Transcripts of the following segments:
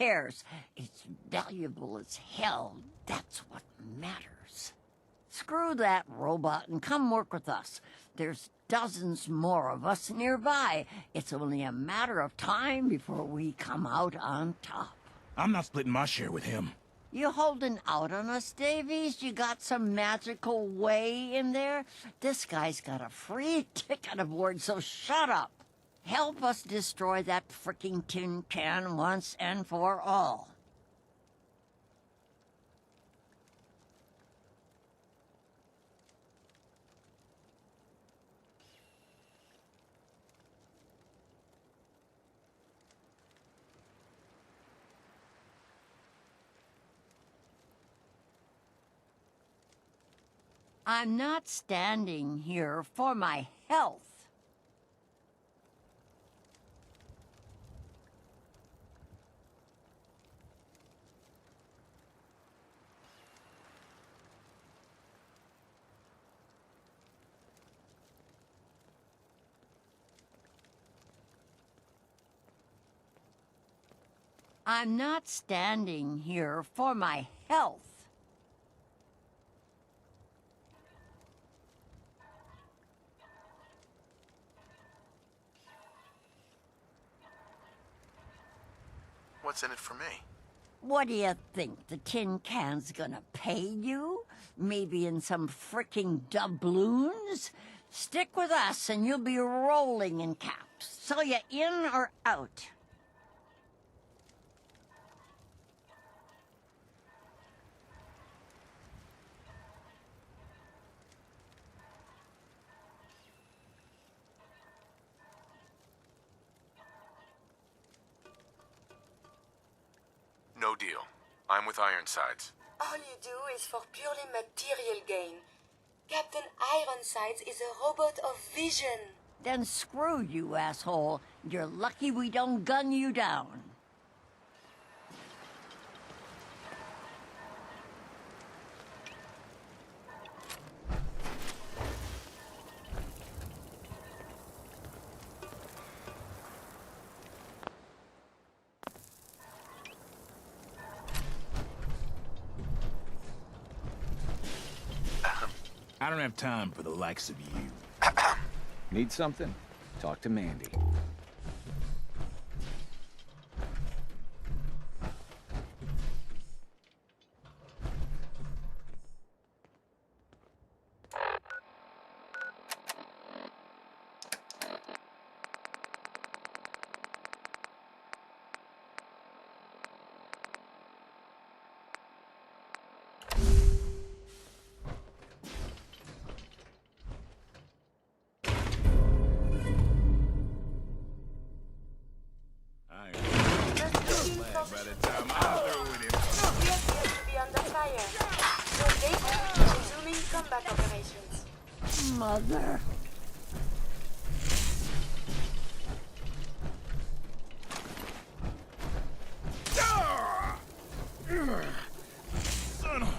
cares? It's valuable as hell. That's what matters. Screw that robot and come work with us. There's dozens more of us nearby. It's only a matter of time before we come out on top. I'm not splitting my share with him. You holding out on us, Davies? You got some magical way in there? This guy's got a free ticket aboard, so shut up. Help us destroy that fricking tin can once and for all. I'm not standing here for my health. I'm not standing here for my health. What's in it for me? What do you think? The tin can's gonna pay you? Maybe in some fricking doubloons? Stick with us and you'll be rolling in caps. So you in or out? No deal. I'm with Ironsides. All you do is for purely material gain. Captain Ironsides is a robot of vision. Then screw you, asshole. You're lucky we don't gun you down. I don't have time for the likes of you. Need something? Talk to Mandy. By the time I'm through with him. We appear to be under fire. Your data resuming combat operations. Mother. Son of a...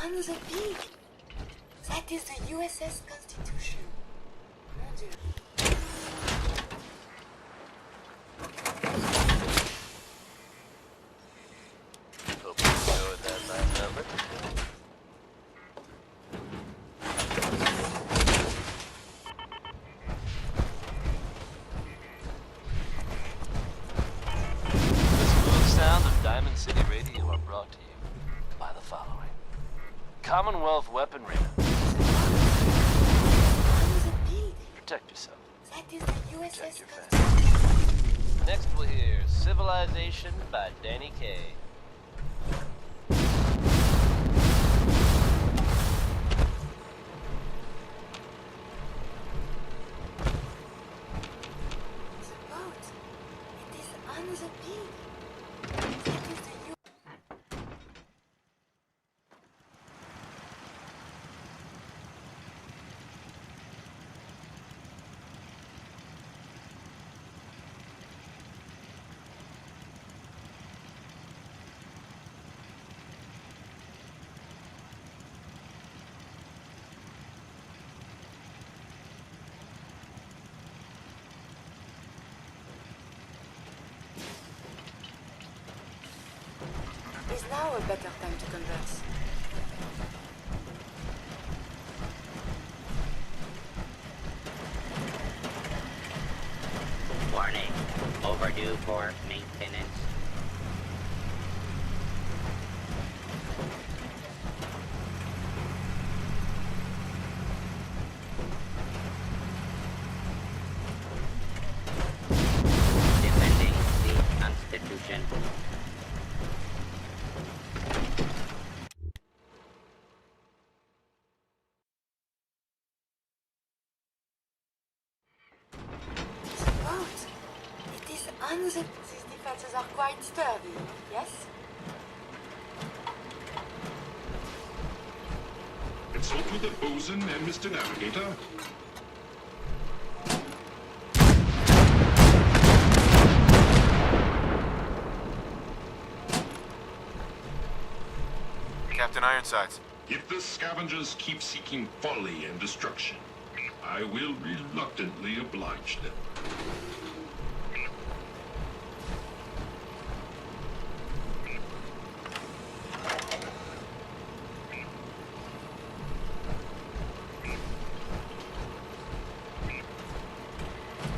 on the peak. That is the USS Constitution. Mon Dieu. Hope you enjoyed that last number. The smooth sounds of Diamond City Radio are brought to you by the following. Commonwealth weaponry. On the peak. Protect yourself. That is the Protect USS your Constitution. family. Next we'll hear Civilization by Danny Kaye. The boat. It is on the peak. That is the Is now a better time to converse. Warning. Overdue for maintenance. Defending the Constitution. The boat. It is on the... These defenses are quite sturdy, yes? Consult with the bosun and Mr. Navigator. Captain Ironsides. If the scavengers keep seeking folly and destruction, I will reluctantly oblige them.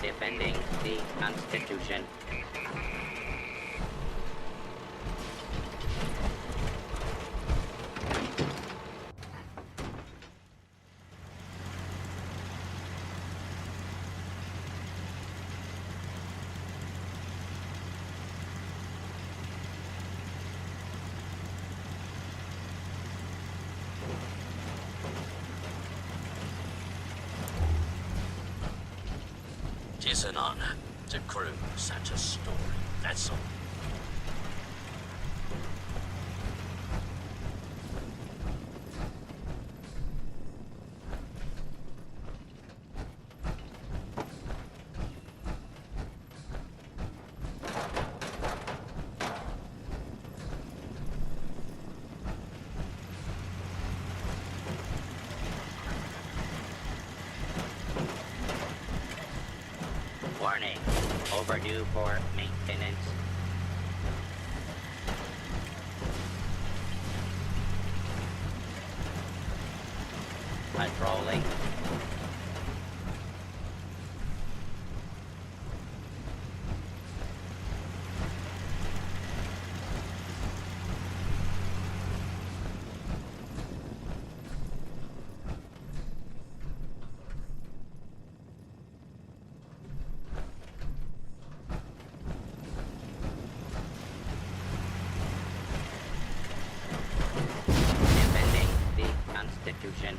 Defending the Constitution. Tis an honor to crew such a story vessel. Warning. Overdue for maintenance. Patrolling. Defending the Constitution.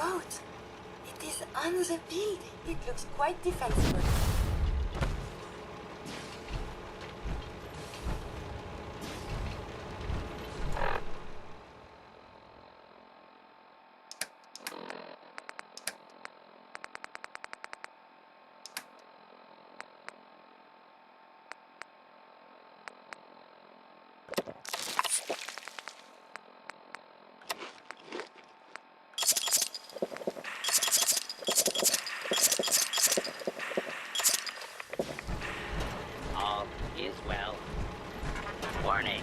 boat. It is on the building. It looks quite defensible. All is well. Warning.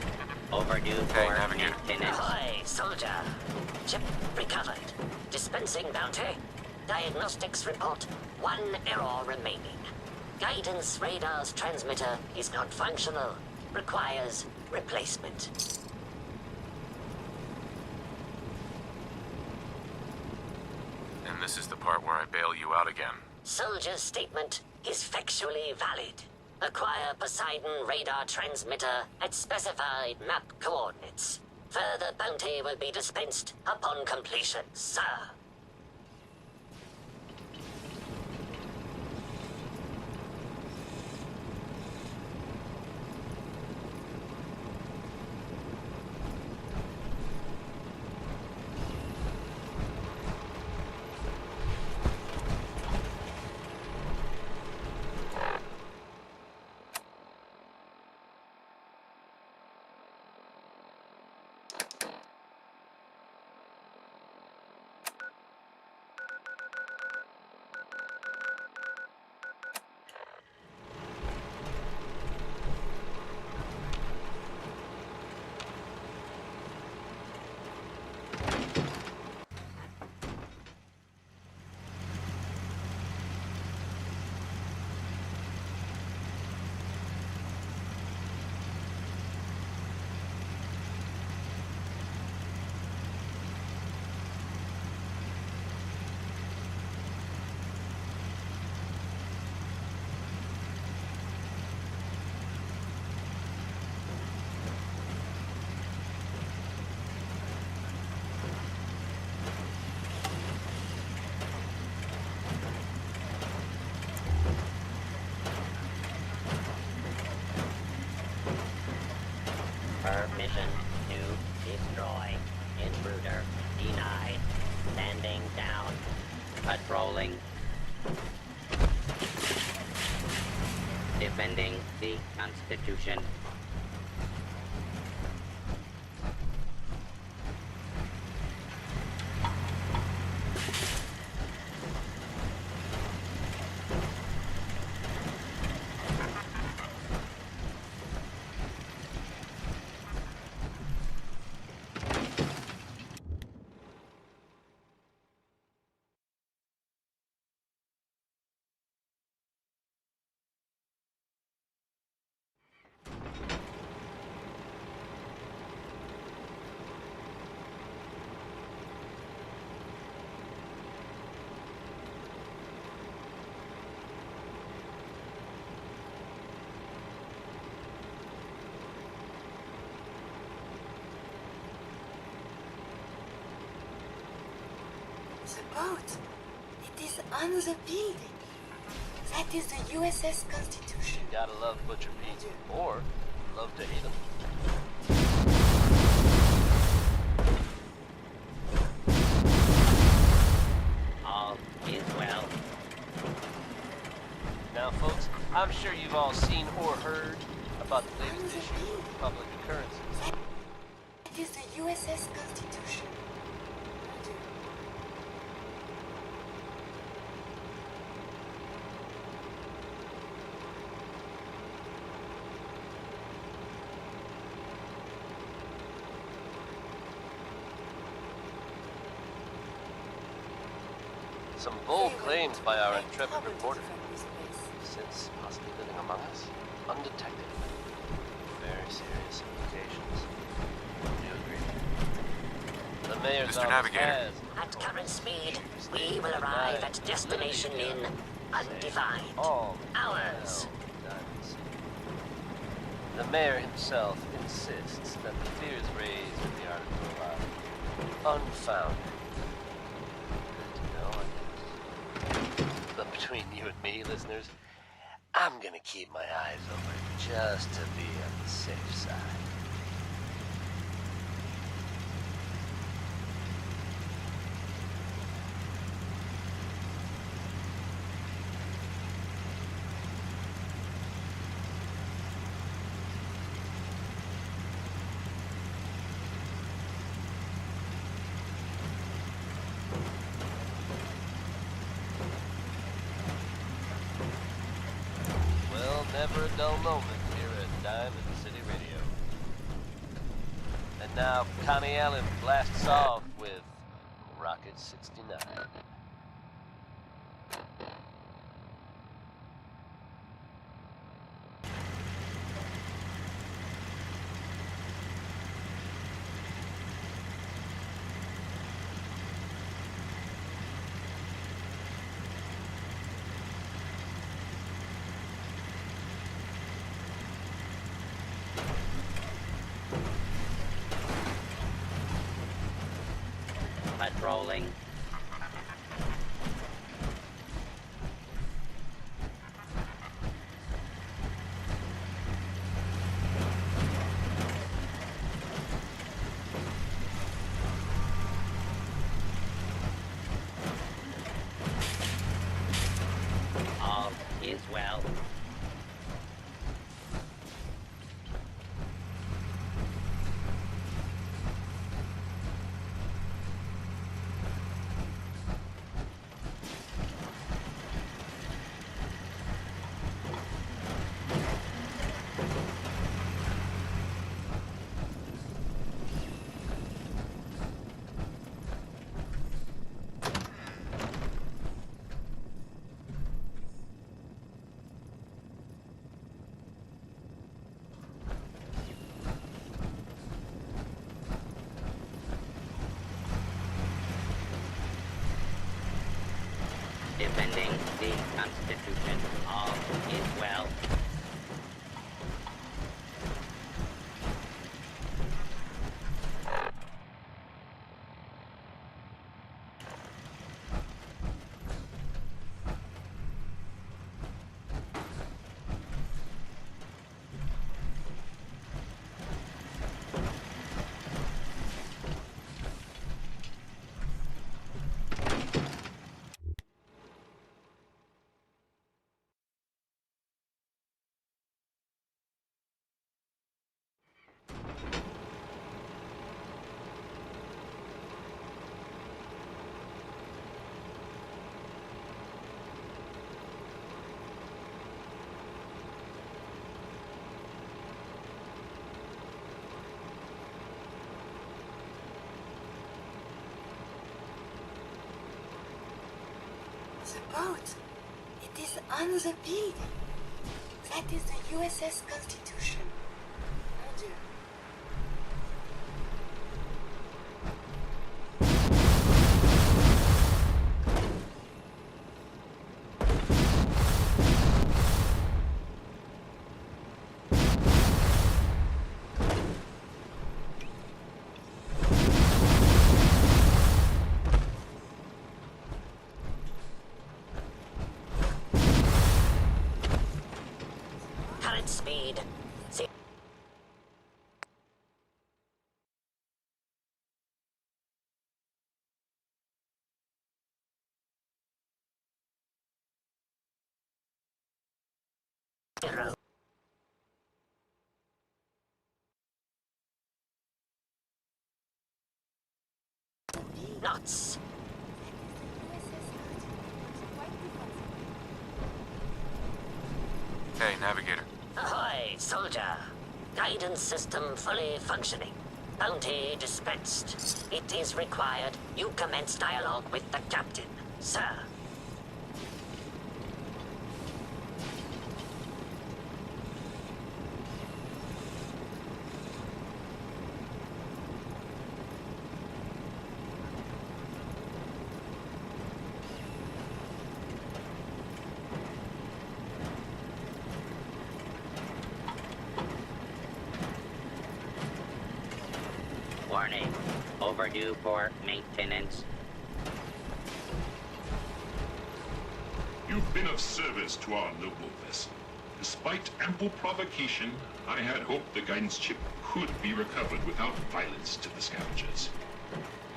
Overdue Hey, for Navigator. maintenance. Ahoy, soldier. Chip recovered. Dispensing bounty. Diagnostics report. 1 error remaining. Guidance radar's transmitter is not functional. Requires replacement. And this is the part where I bail you out again. Soldier's statement is factually valid. Acquire Poseidon radar transmitter at specified map coordinates. Further bounty will be dispensed upon completion, sir. Permission to destroy. Intruder denied. Standing down. Patrolling. Defending the Constitution. The boat. It is on the building. That is the USS Constitution. Gotta love Butcher Pete. Or love to hate him. All is well. Now, folks, I'm sure you've all seen or heard about the latest issue of Public Occurrences. It is the USS Constitution. Some bold claims by our intrepid reporter. Since possibly living among us, undetected. Very serious implications. Do you agree? The mayor's Mr. office Navigator. has... At current speed, we will arrive at destination in undefined all hours. Diamond City. The mayor himself insists that the fears raised in the article are unfounded. between you and me, listeners, I'm gonna keep my eyes open just to be on the safe side. Never a dull moment here at Diamond City Radio. And now Connie Allen blasts off with Rocket 69. Patrolling. All is well. Defending the Constitution. All is well. The boat. It is on the building. That is the USS Constitution. Mon Dieu. Current speed. Zero. Knots. Hey, Navigator. Ahoy, soldier. Guidance system fully functioning. Bounty dispensed. It is required you commence dialogue with the captain, sir. Warning. Overdue for maintenance. You You've been of service to our noble vessel. Despite ample provocation, I had hoped the guidance chip could be recovered without violence to the scavengers.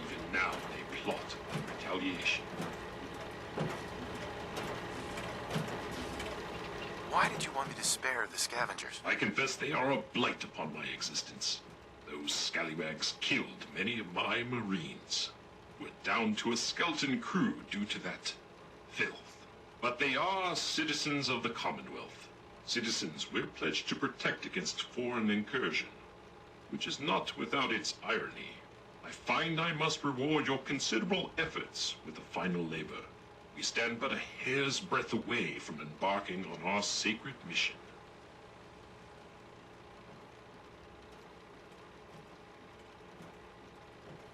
Even now, they plot on retaliation. Why did you want me to spare the scavengers? I confess they are a blight upon my existence. Those scallywags killed many of my Marines. We're down to a skeleton crew due to that filth. But they are citizens of the Commonwealth. Citizens we're pledged to protect against foreign incursion. Which is not without its irony. I find I must reward your considerable efforts with the final labor. We stand but a hair's breadth away from embarking on our sacred mission.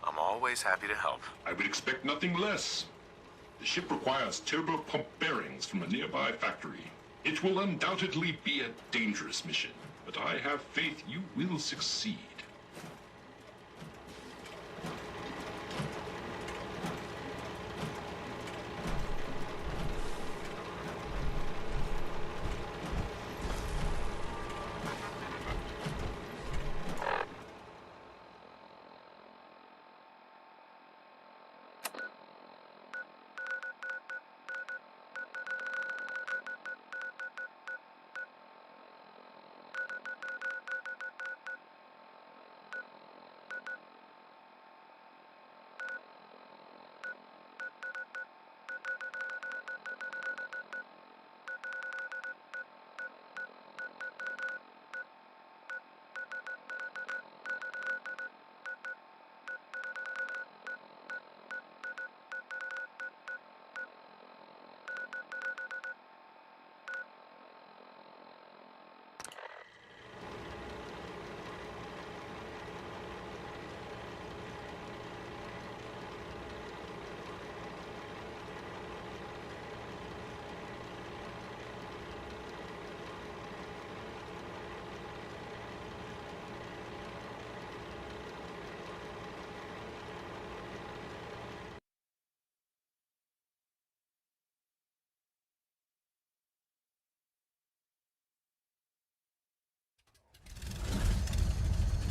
I'm always happy to help. I would expect nothing less. The ship requires turbo pump bearings from a nearby factory. It will undoubtedly be a dangerous mission, but I have faith you will succeed.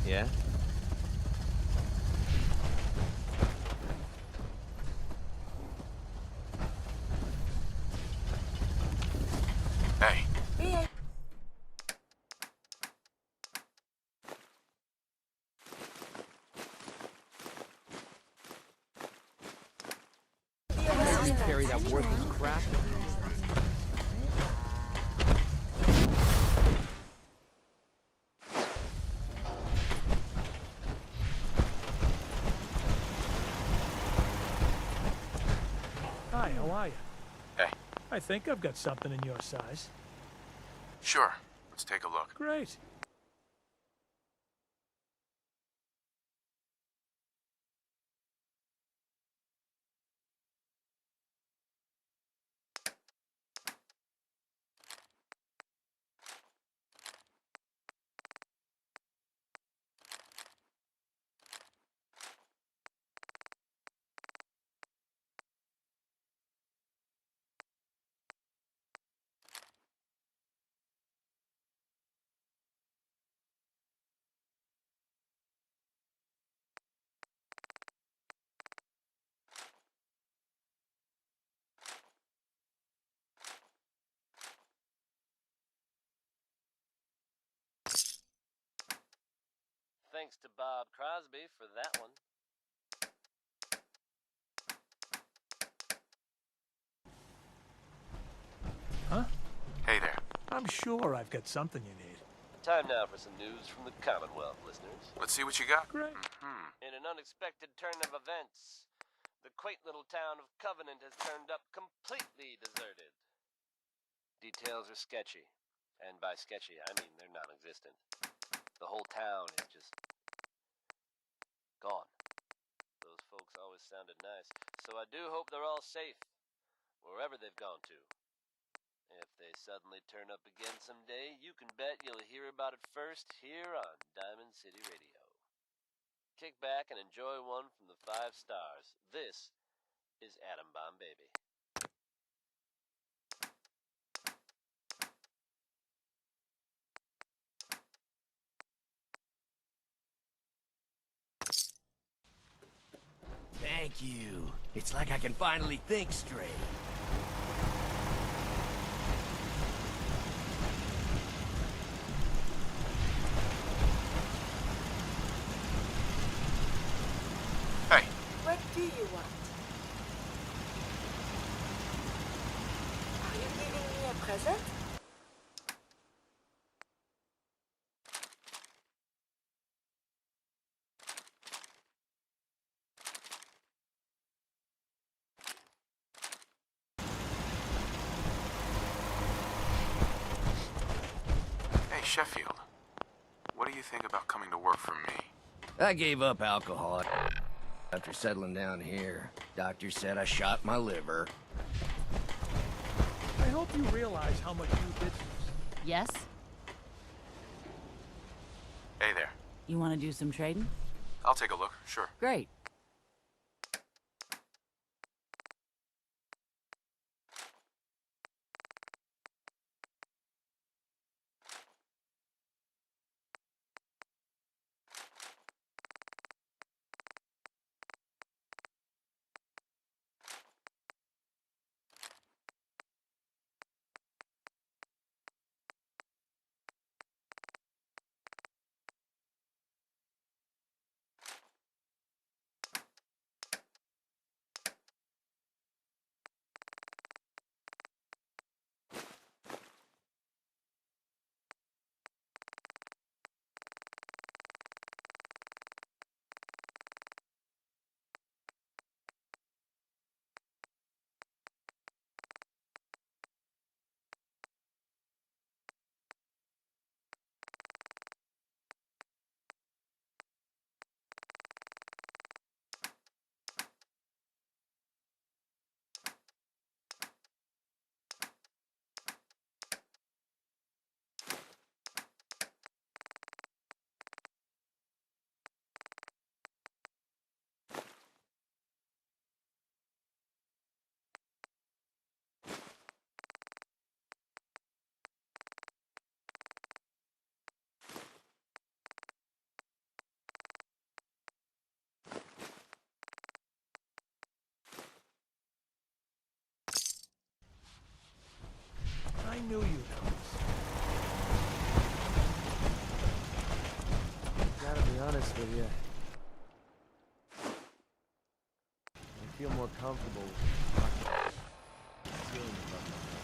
Yeah? Hey, Carry that worthless crap. Hi, how are you? hey, I think I've got something in your size. sure. Let's take a look. Great. Thanks to Bob Crosby for that one. Huh? Hey there. I'm sure I've got something you need. Time now for some news from the Commonwealth, listeners. Let's see what you got. Great. In an unexpected turn of events, the quaint little town of Covenant has turned up completely deserted. Details are sketchy, and by sketchy, I mean they're non-existent. The whole town is just gone. Those folks always sounded nice, so I do hope they're all safe, wherever they've gone to. If they suddenly turn up again someday, you can bet you'll hear about it first here on Diamond City Radio. Kick back and enjoy one from the 5 stars. This is Atom Bomb Baby. Thank you. It's like I can finally think straight. Hey, What do you want? Are you giving me a present? hey, Sheffield. What do you think about coming to work for me? I gave up alcohol after settling down here. Doctor said I shot my liver. I hope you realize how much you did to us. Yes? Hey there. You want to do some trading? I'll take a look, sure. Great. I knew you'd notice. Gotta be honest with you. I feel more comfortable with ceiling above my head.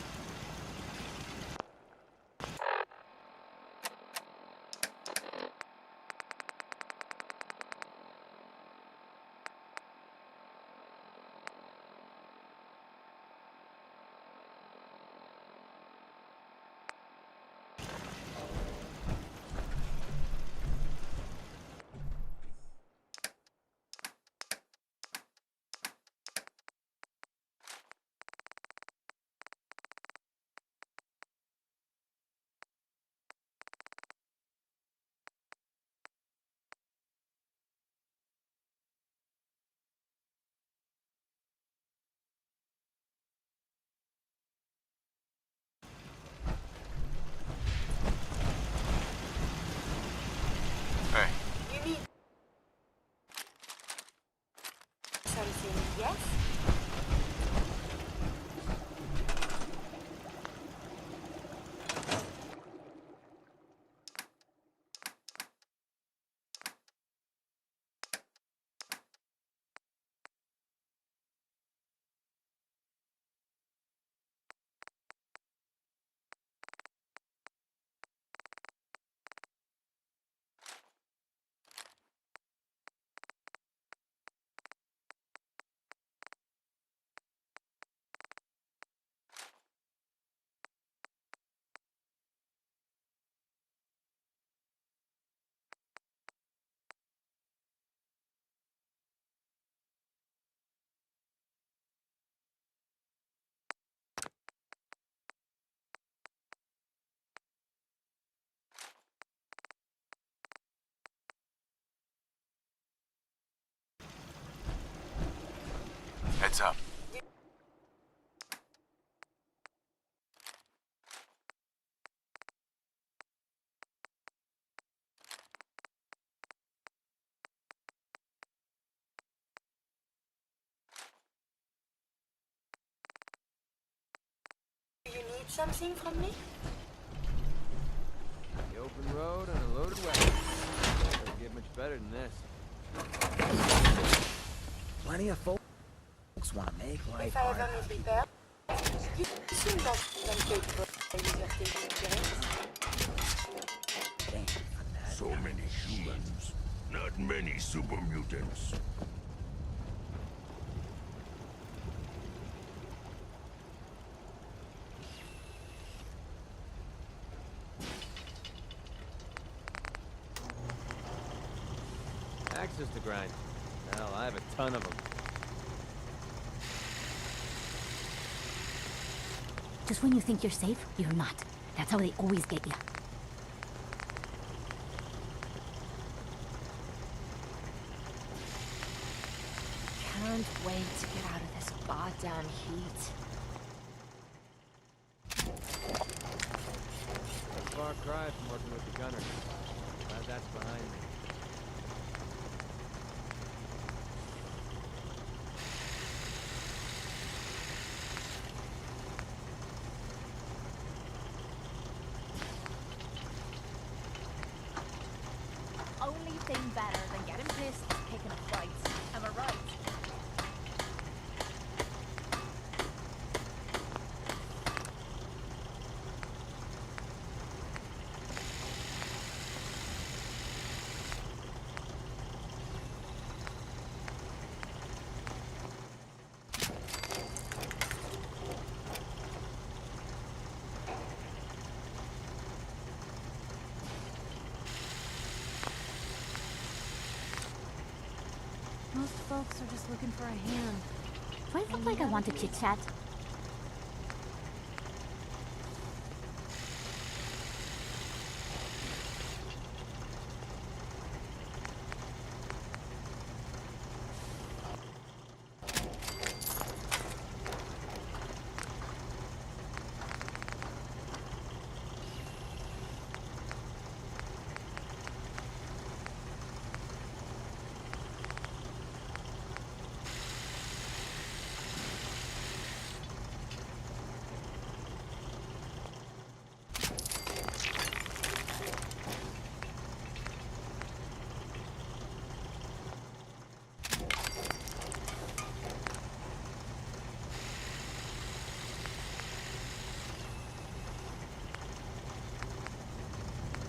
something from me? The open road and a loaded weapon. Doesn't get much better than this. Plenty of folks want to make life If I hard. ever meet repair, you seem not uncapable with your thinking, James. So many humans, not many super mutants. Axes to grind. Hell, I have a ton of them. Just when you think you're safe, you're not. That's how they always get you. Can't wait to get out of this goddamn heat. A far cry from working with the gunners. Glad that's behind me. Only thing better than getting pissed is picking a fight. Am I right? Most folks are just looking for a hand. Do I look like I want to chit-chat?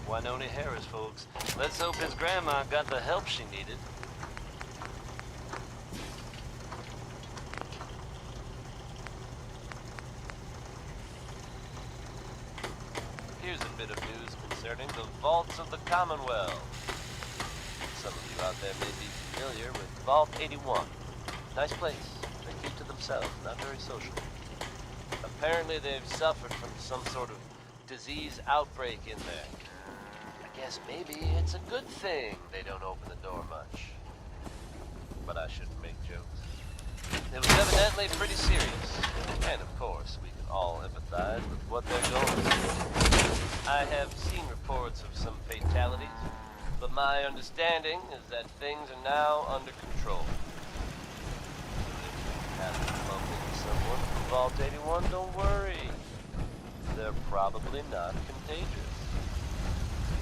Winona Harris, folks. Let's hope his grandma got the help she needed. Here's a bit of news concerning the vaults of the Commonwealth. Some of you out there may be familiar with Vault 81. Nice place. They keep to themselves, not very social. Apparently they've suffered from some sort of disease outbreak in there. I guess maybe it's a good thing they don't open the door much. But I shouldn't make jokes. It was evidently pretty serious. And of course, we can all empathize with what they're going through. I have seen reports of some fatalities, but my understanding is that things are now under control. If you happen to bump into someone from Vault 81, don't worry. They're probably not contagious.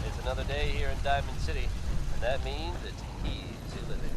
It's another day here in Diamond City, and that means it's easy living.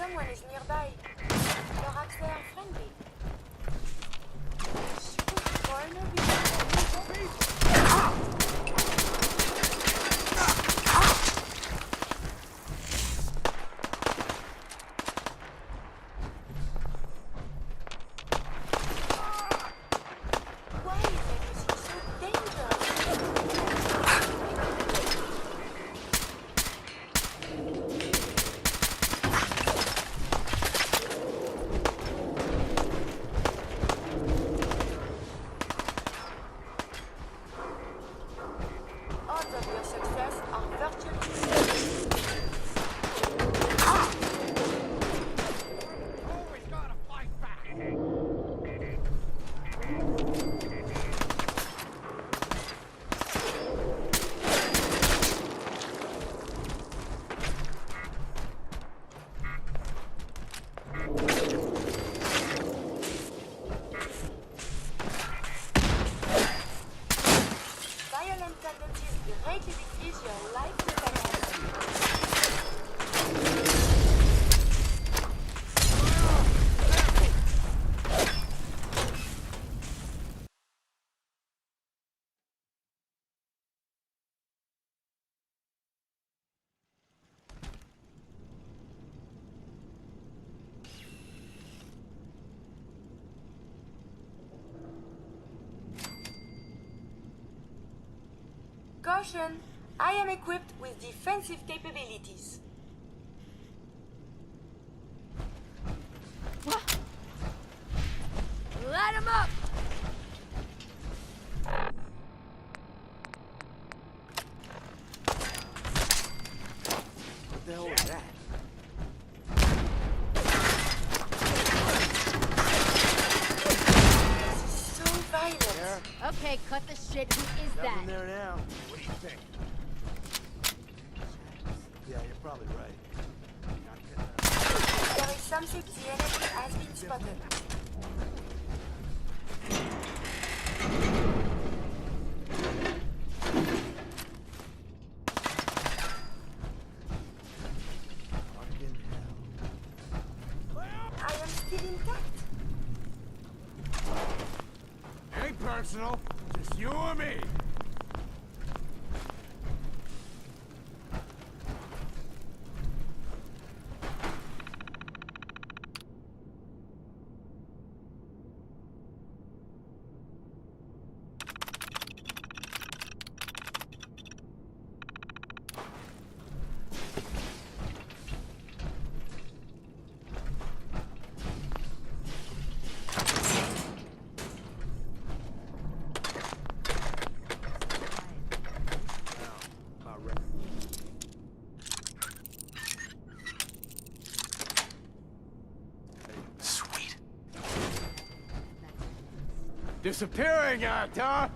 someone is nearby. Your accents are friendly. Foreigner why is everything so dangerous? Odds of your success are virtually violent tendencies greatly decrease your life expectancy. Caution! I am equipped with defensive capabilities. Light him up! What the hell was that? So violent. Okay, cut the shit. Who is that? Nothing there now. What do you think? Yeah, you're probably right. There is something the enemy has been spotted. I am still intact. Ain't personal, just you or me. Sweet. Disappearing act, huh?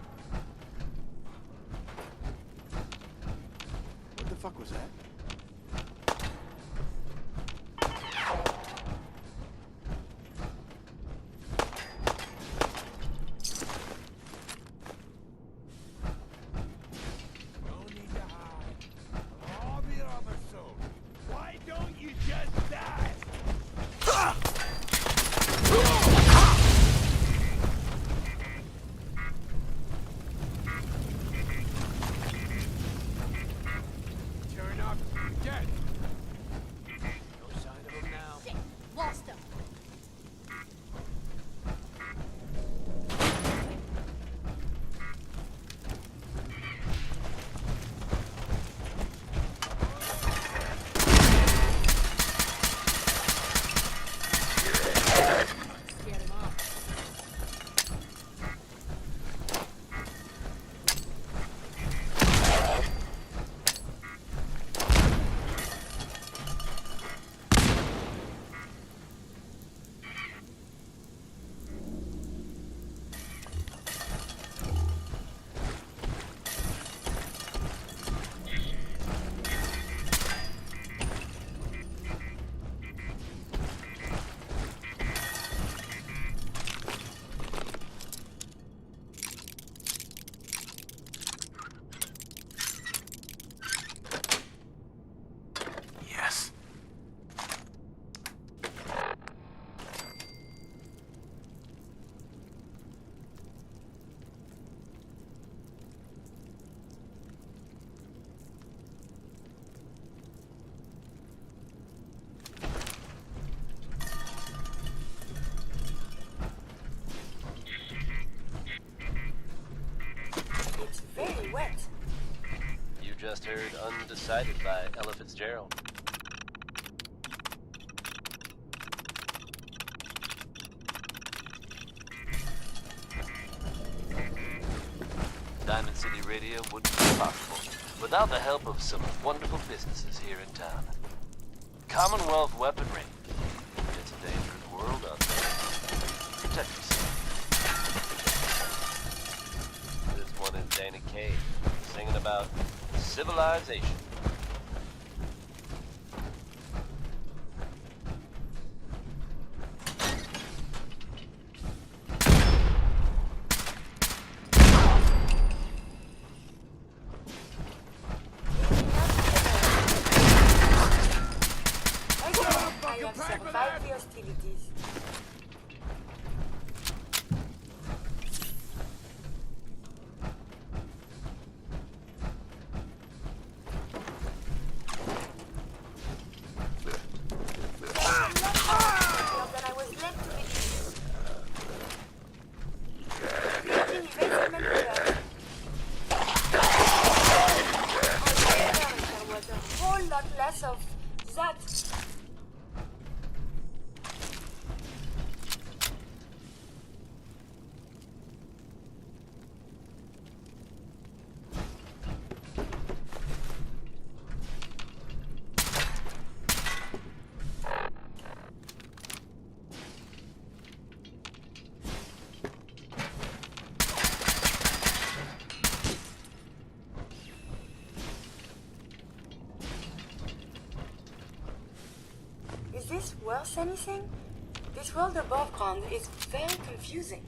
What the fuck was that? No need to hide. All the other souls. Why don't you just die? Turn up, dead. No sign of him now. Shit! Lost him. Scared him off. cited by Ella Fitzgerald. Diamond City Radio wouldn't be possible without the help of some wonderful businesses here in town. Commonwealth Weaponry. It's a dangerous world out there. Protect yourself. This one is Danny Kaye, singing about civilization. I have survived the hostilities. Less of that. Is this worth anything? This world above ground is very confusing.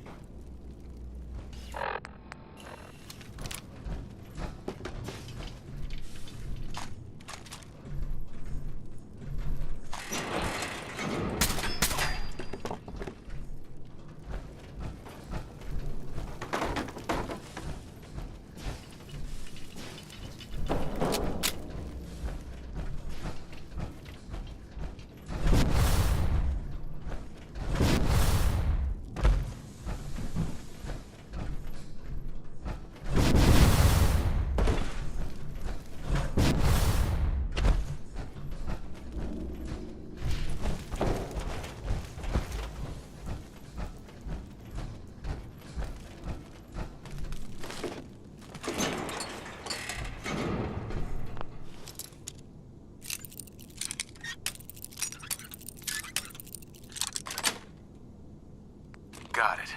Got it.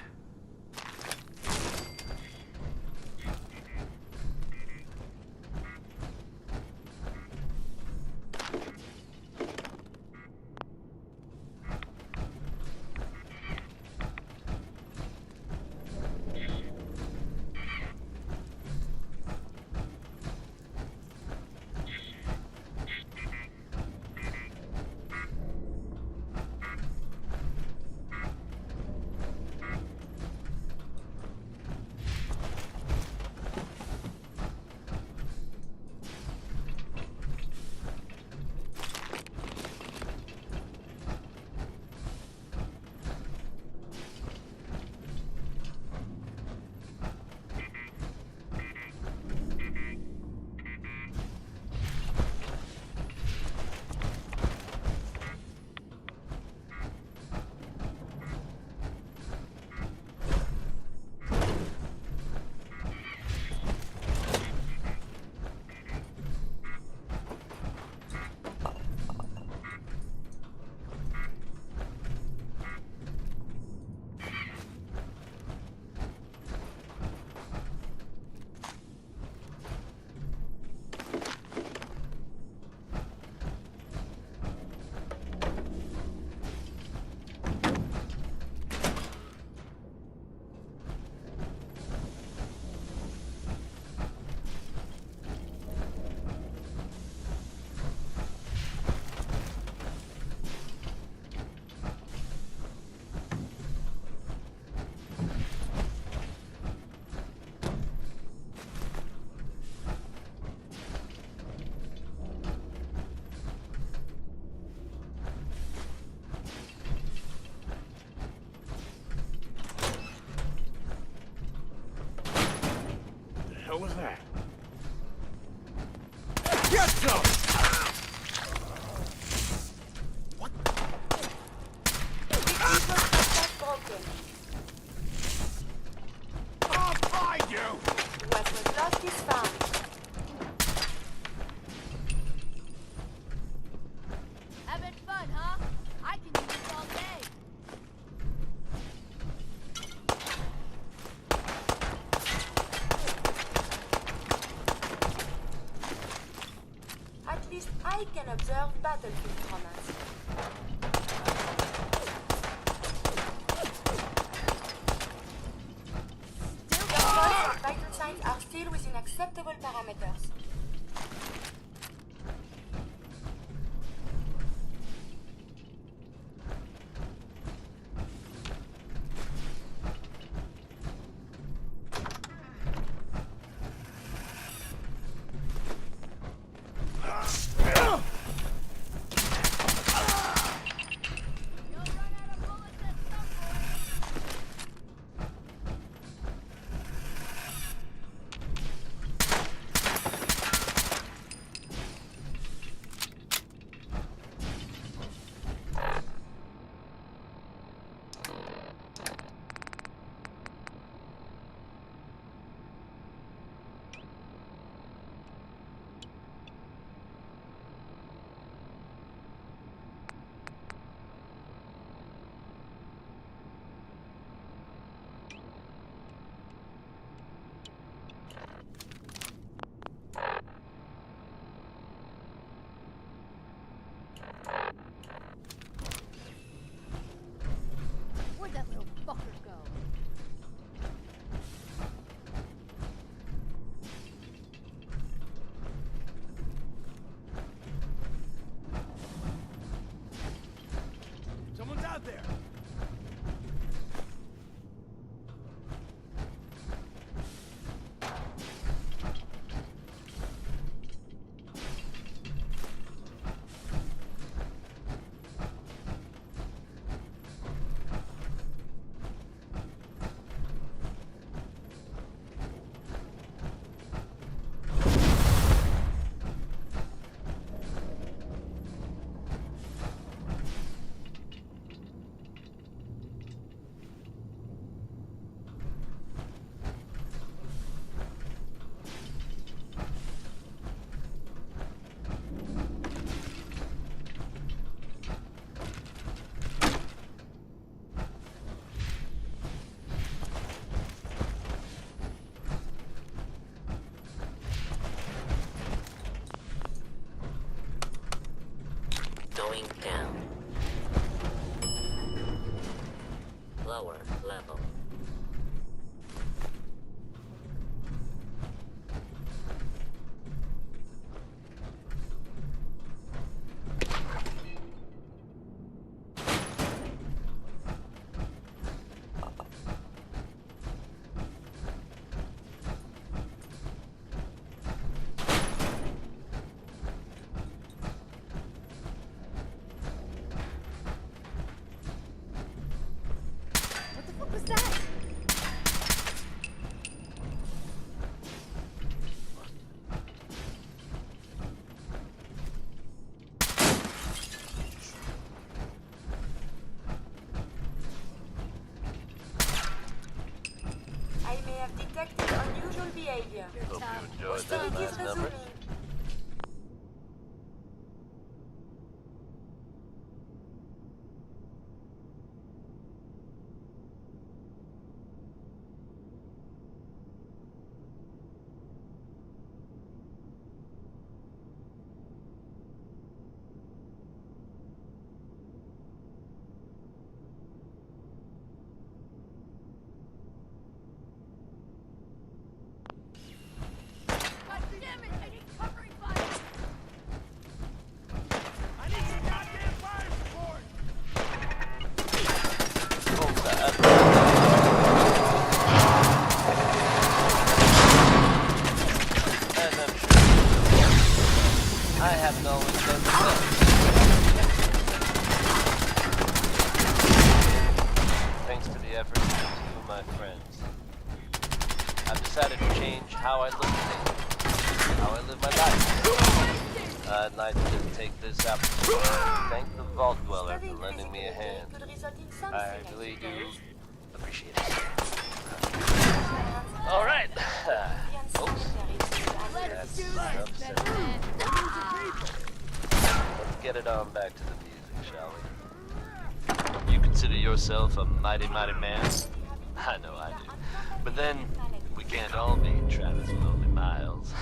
What was that? Get some! and observe battlefield traumas. Your pulse and vital signs are still within acceptable parameters. Where'd that little fucker go? Someone's out there. Going down. Lower level. What was that? I may have detected unusual behavior. Hope you enjoyed that Hostilities last number. resuming. God damn it! I need covering fire! I need some goddamn fire support. Oh, that. And I'm sure I have no intent to say. Thanks to the efforts of two of my friends, I've decided to change how I look at things, how I live my life. I'd like to just take this opportunity to thank the Vault Dweller for lending me a hand. I really do appreciate it. Alright. Oops. That's enough said. Let's get it on back to the music, shall we? You consider yourself a mighty, mighty man? I know I do. But then, we can't all be Travis Lonely Miles.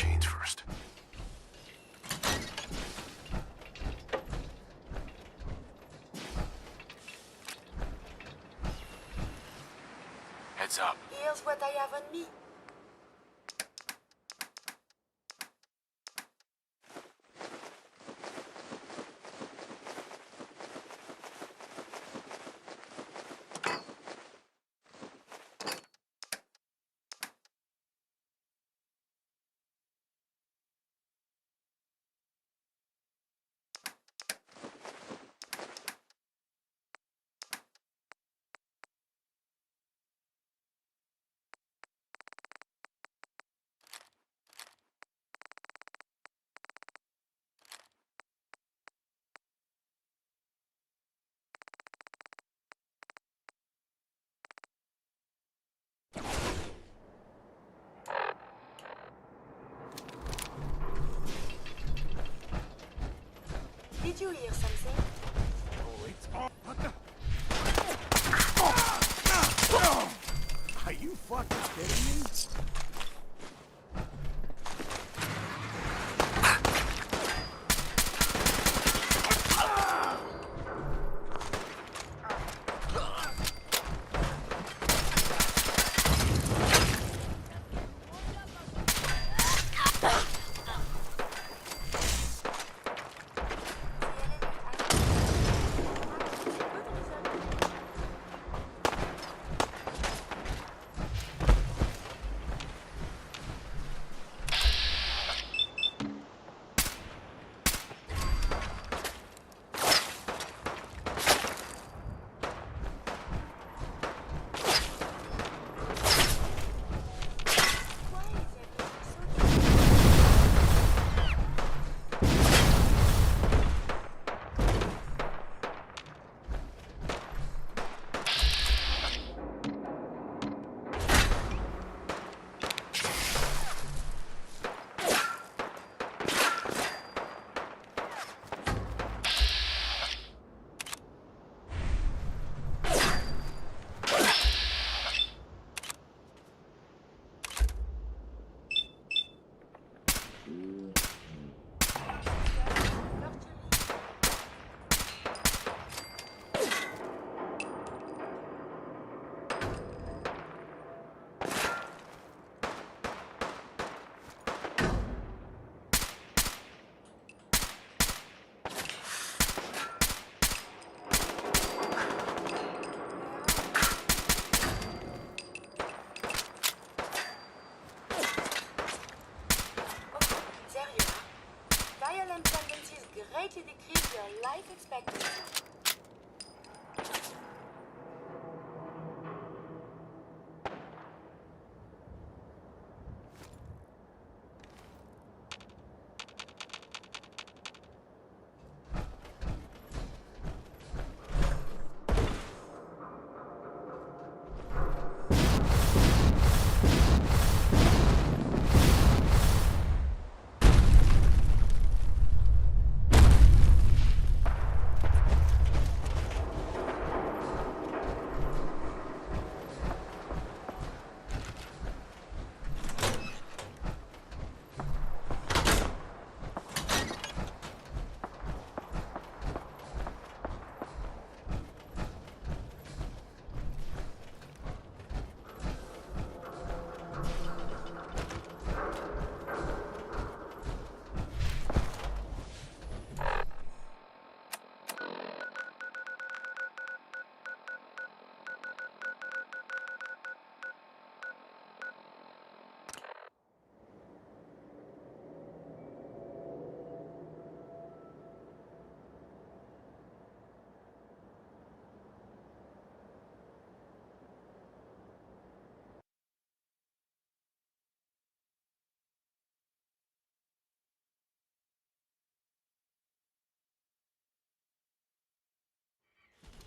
chains first. Heads up. Here's what I have on me. Did you hear something? Oh, it's all. What the? Are you fucking kidding me? Violent tendencies greatly decrease your life expectancy.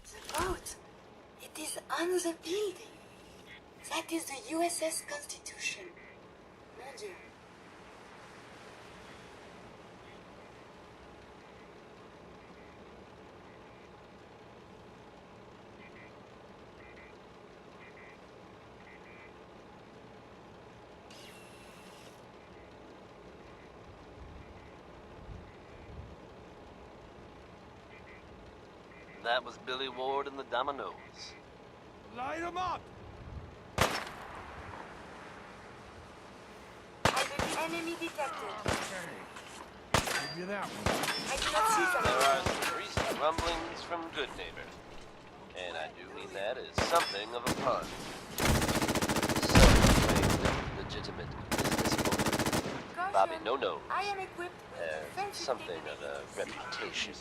The boat. It is on the building. That is the USS Constitution. Mon Dieu. That was Billy Ward and the Dominoes. Light 'em up! Enemy detected. Give you that one. I do not see them. There are some recent rumblings from Good Neighbor. And I do mean that as something of a pun. Some claim legitimate business motive. Bobby No-Nos I am equipped with has something of a reputation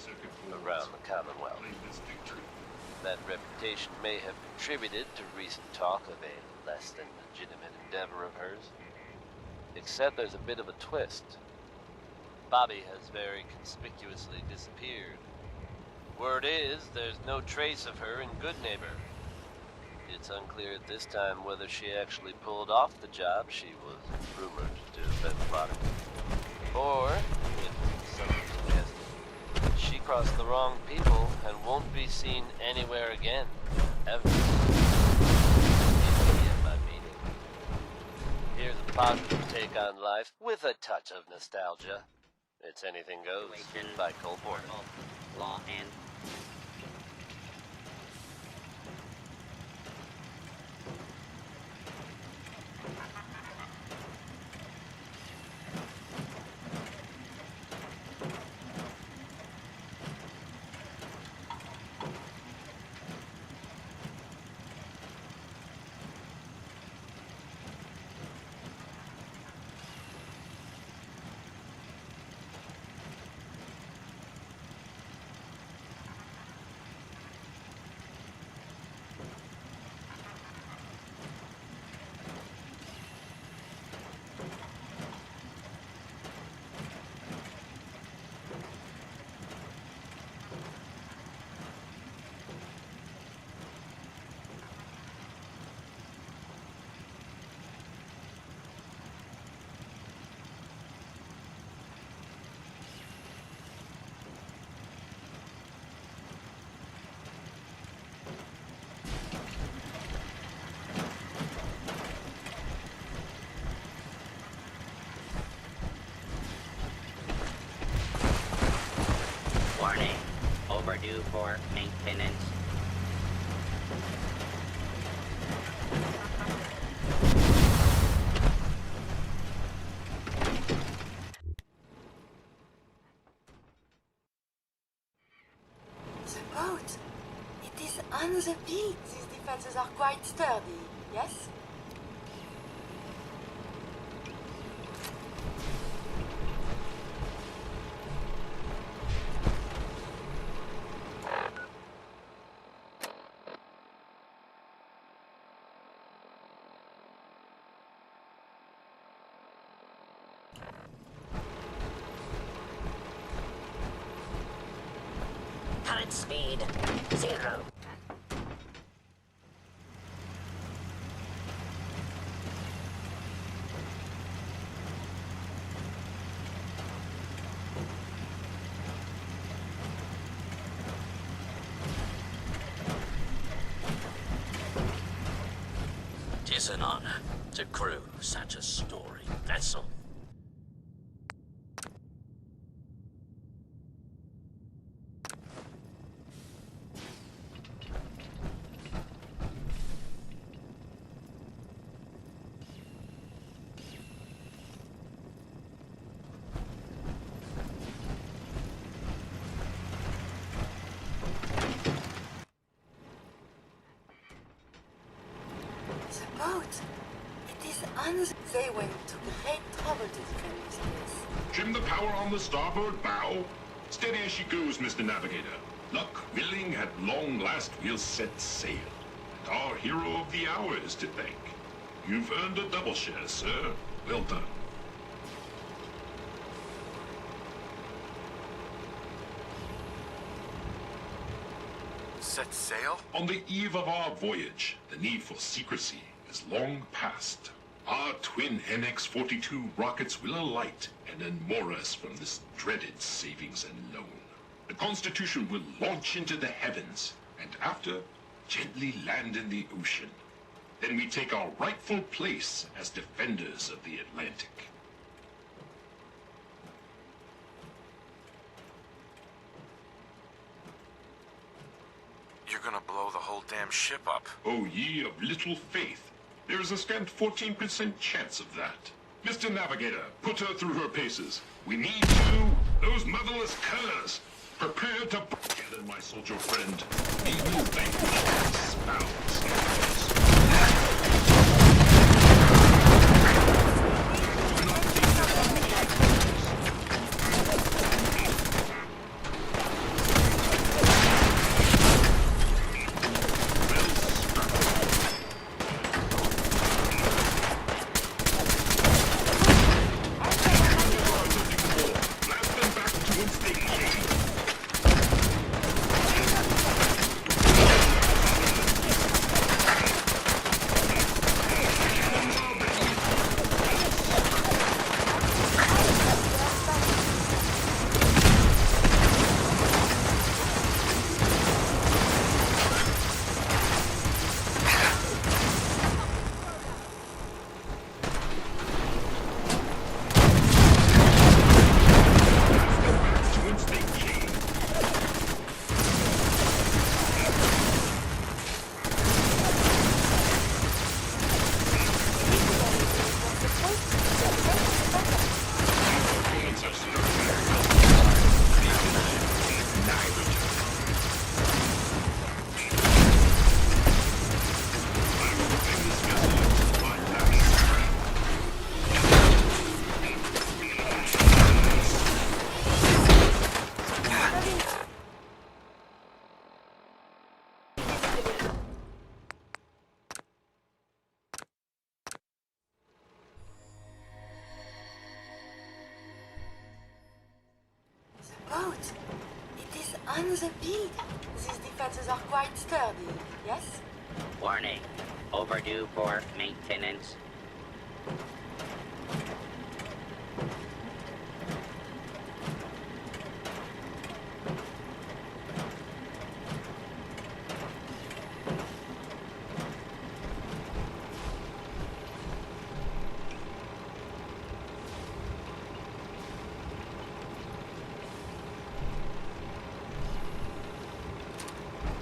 around the Commonwealth. That reputation may have contributed to recent talk of a less than legitimate endeavor of hers. Except there's a bit of a twist. Bobby has very conspicuously disappeared. Word is, there's no trace of her in Good Neighbor. It's unclear at this time whether she actually pulled off the job she was rumored to have been plotting. Or, if some suggested, she crossed the wrong people and won't be seen anywhere again, ever. Here's a positive take on life with a touch of nostalgia. It's Anything Goes by Cole Porter. Law and warning. Overdue for maintenance. The boat. It is on the beach. These defenses are quite sturdy, yes? Current speed 0. Tis an honor to crew such a storied vessel. The boat. It is on the... They went to great trouble to defend this place. Trim the power on the starboard bow. Steady as she goes, Mr. Navigator. Luck willing, at long last we'll set sail. And our hero of the hour is to thank. You've earned a double share, sir. Well done. Set sail? On the eve of our voyage, the need for secrecy is long past. Our twin NX-42 rockets will alight and unmoor us from this dreaded savings and loan. The Constitution will launch into the heavens, and after, gently land in the ocean. Then we take our rightful place as defenders of the Atlantic. the whole damn ship up. O ye of little faith, there is a scant 14% chance of that. Mr. Navigator, put her through her paces. We need to... Those motherless curs! Prepare to... Gather, my soldier friend. We will vanquish these foul scoundrels. Boat! It is on the building. These defenses are quite sturdy, yes? Warning. Overdue for maintenance.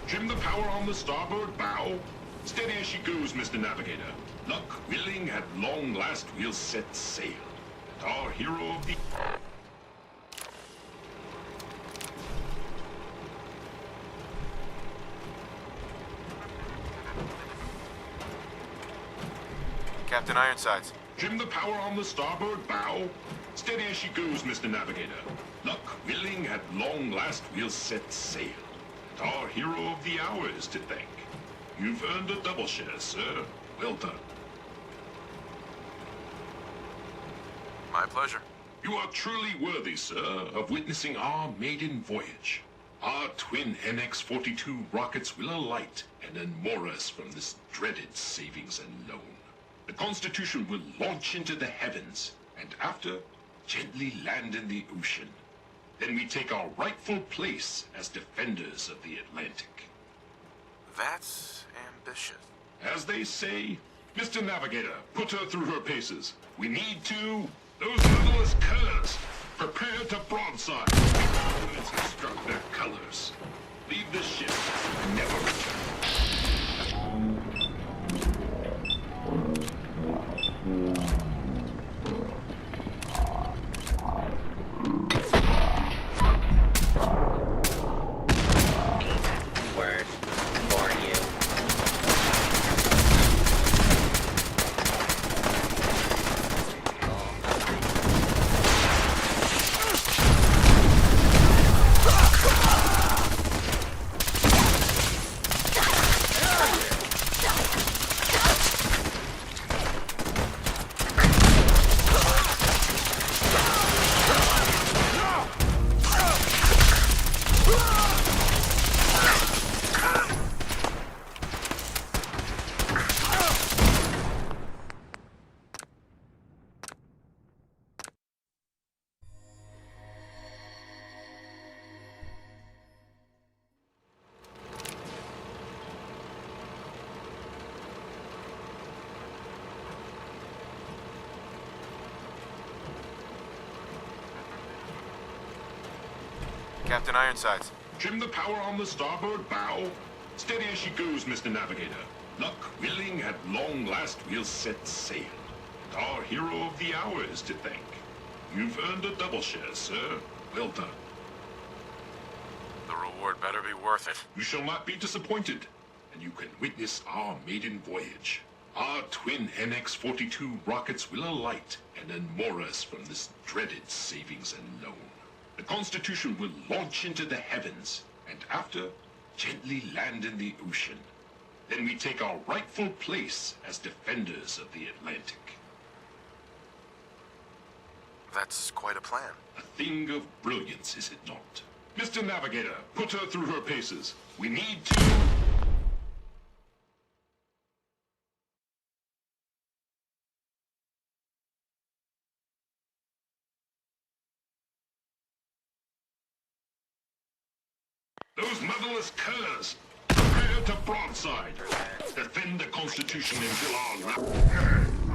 Trim the power on the starboard bow. Steady as she goes, Mr. Navigator. Luck willing, at long last we'll set sail. And our hero of the... Captain Ironsides. Trim the power on the starboard bow. Steady as she goes, Mr. Navigator. Luck willing, at long last we'll set sail. And our hero of the hour is to thank. You've earned a double share, sir. Well done. My pleasure. You are truly worthy, sir, of witnessing our maiden voyage. Our twin NX-42 rockets will alight and unmoor us from this dreaded savings and loan. The Constitution will launch into the heavens, and after, gently land in the ocean. Then we take our rightful place as defenders of the Atlantic. That's ambitious. As they say, Mr. Navigator, put her through her paces. We need to... Those motherless curs! Prepare to broadside! Let's instruct their colors. Leave the ship and never return. Word for you. Captain Ironsides. Trim the power on the starboard bow. Steady as she goes, Mr. Navigator. Luck willing, at long last we'll set sail. And our hero of the hour is to thank. You've earned a double share, sir. Well done. The reward better be worth it. You shall not be disappointed, and you can witness our maiden voyage. Our twin NX-42 rockets will alight and unmoor us from this dreaded savings and loan. The Constitution will launch into the heavens, and after, gently land in the ocean. Then we take our rightful place as defenders of the Atlantic. That's quite a plan. A thing of brilliance, is it not? Mr. Navigator, put her through her paces. We need to... Those motherless curs! Prepare to broadside! Defend the Constitution until our...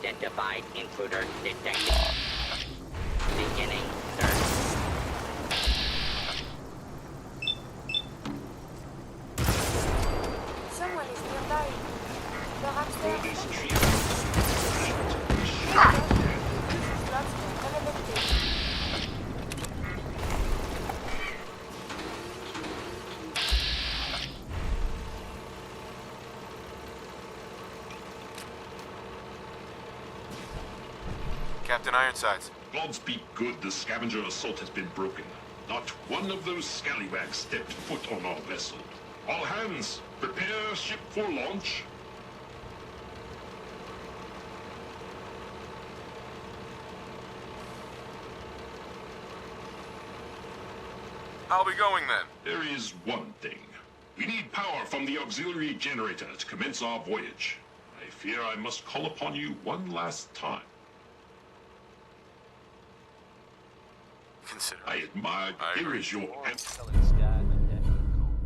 Unidentified intruder detected. Beginning search. Someone is nearby. Perhaps they are Captain Ironsides. Gods be good, the scavenger assault has been broken. Not one of those scallywags stepped foot on our vessel. All hands, prepare ship for launch. I'll be going then. There is one thing. We need power from the auxiliary generator to commence our voyage. I fear I must call upon you one last time. Consider I it. admire. I Here agree. is your Colored sky, but definitely cold.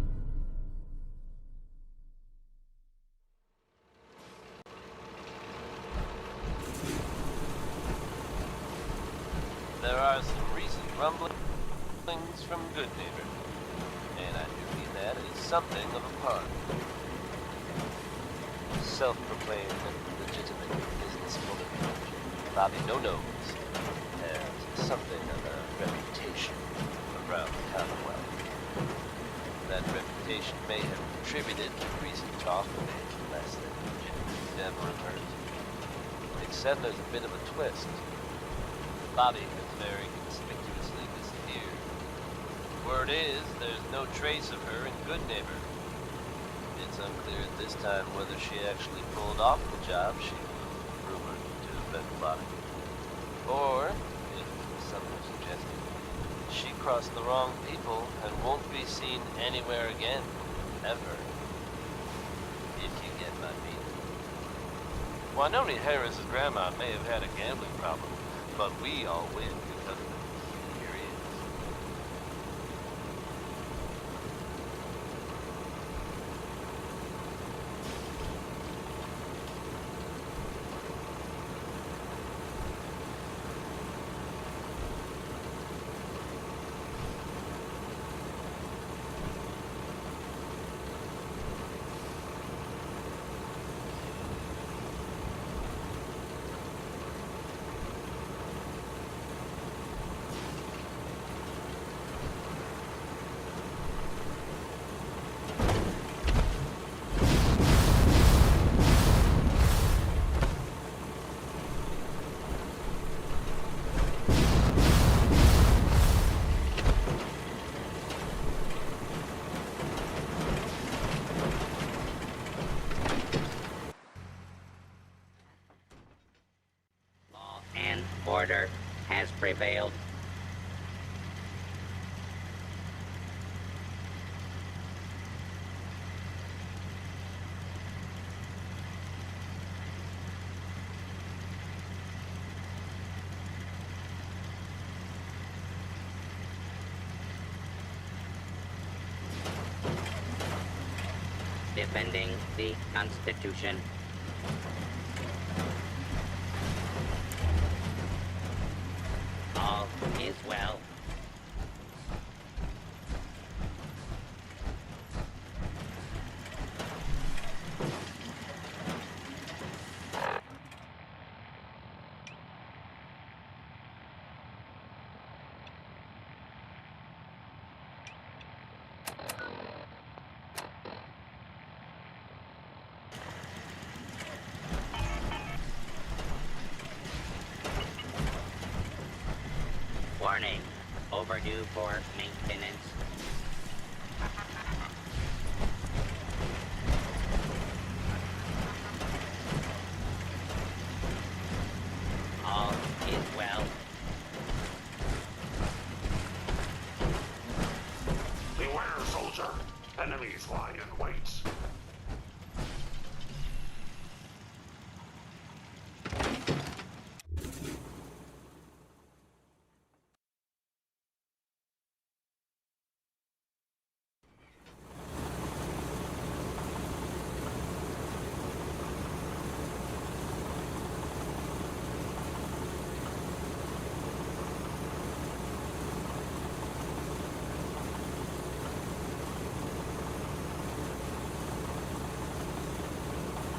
There are some recent rumblings from Good Neighbor, and I do mean that is something of a part. Self-proclaimed and legitimate businesswoman, Bobby No-Nose has something of a reputation around the Commonwealth. That reputation may have contributed to recent talk of a less than legitimate endeavor of hers. Except there's a bit of a twist. Bobby has very conspicuously disappeared. Word is, there's no trace of her in Good Neighbor. It's unclear at this time whether she actually pulled off the job she was rumored to have been plotting. Or, if some are suggesting, she crossed the wrong people and won't be seen anywhere again, ever. If you get my meaning. Wanoni Harris's grandma may have had a gambling problem, but we all win because of it. Here he is. Order has prevailed. Defending the Constitution. All is well. Warning, overdue for maintenance. All is well. Beware, soldier. Enemies lie in wait.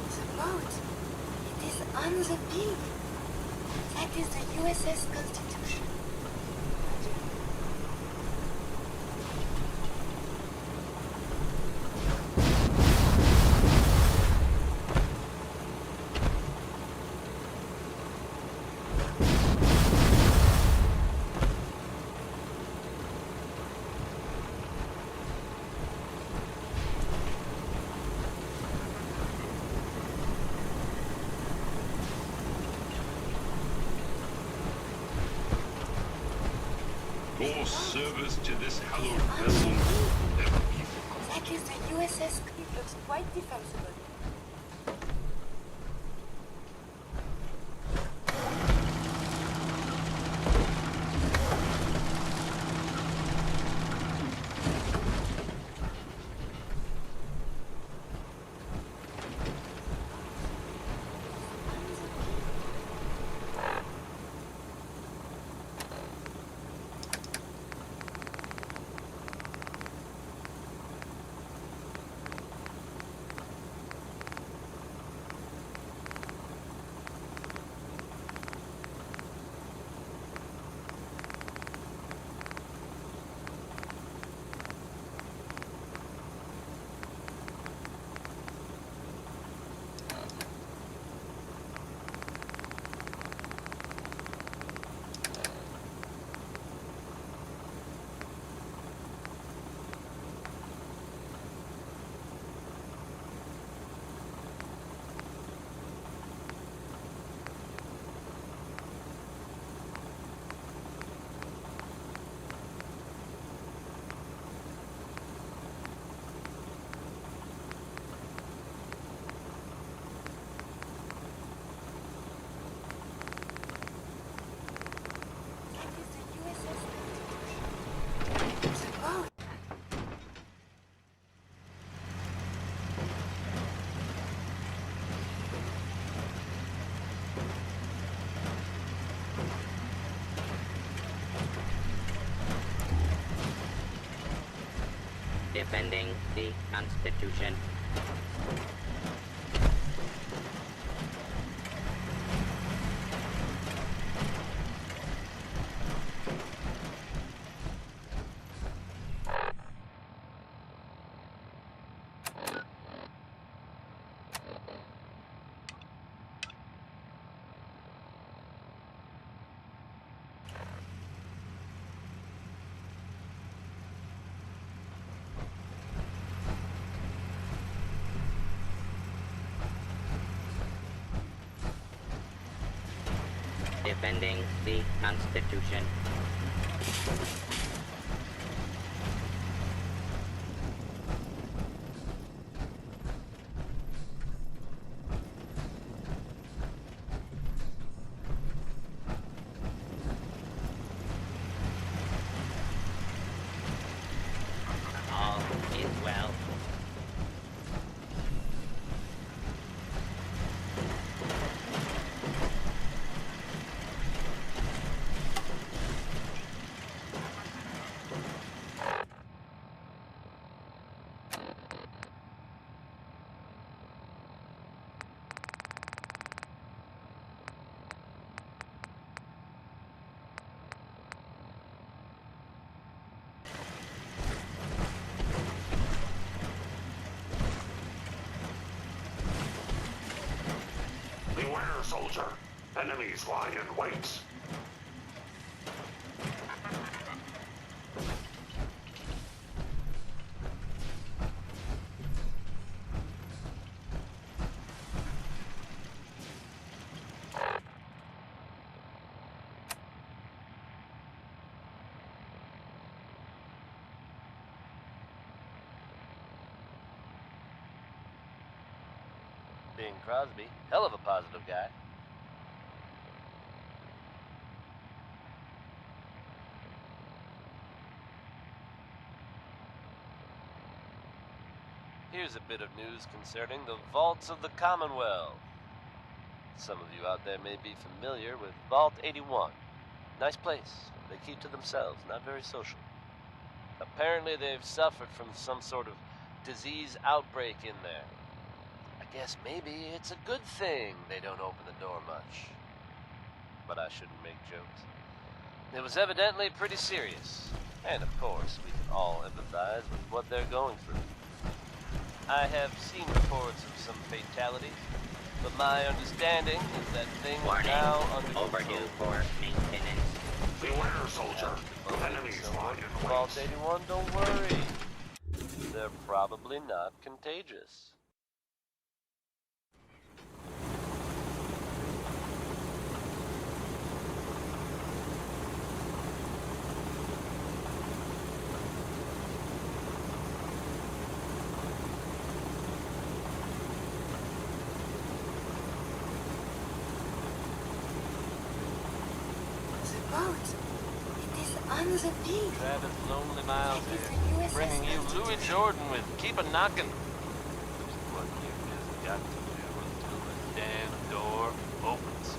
The boat. It is on the building. That is the USS Constitution. Your service to this hallowed vessel never be forgotten. That is the USS. It looks quite defensible. Defending the Constitution. Defending the Constitution. All is well. Beware, soldier. Enemies lie in wait. Bing Crosby, hell of a positive guy. Here's a bit of news concerning the Vaults of the Commonwealth. Some of you out there may be familiar with Vault 81. Nice place. They keep to themselves, not very social. Apparently they've suffered from some sort of disease outbreak in there. I guess maybe it's a good thing they don't open the door much. But I shouldn't make jokes. It was evidently pretty serious. And of course, we can all empathize with what they're going through. I have seen reports of some fatalities, but my understanding is that things are now under Overdue for maintenance. Beware, soldier. Enemies lie in Vault wait. 81, don't worry. They're probably not contagious. The boat. It is on the beach. Travis Lonely Miles It is here, the USS bringing you Constitution. Louis Jordan with Keep a Knockin'. What you just got to do until the damn door opens.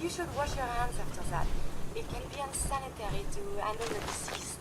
You should wash your hands after that. It can be unsanitary to handle the deceased.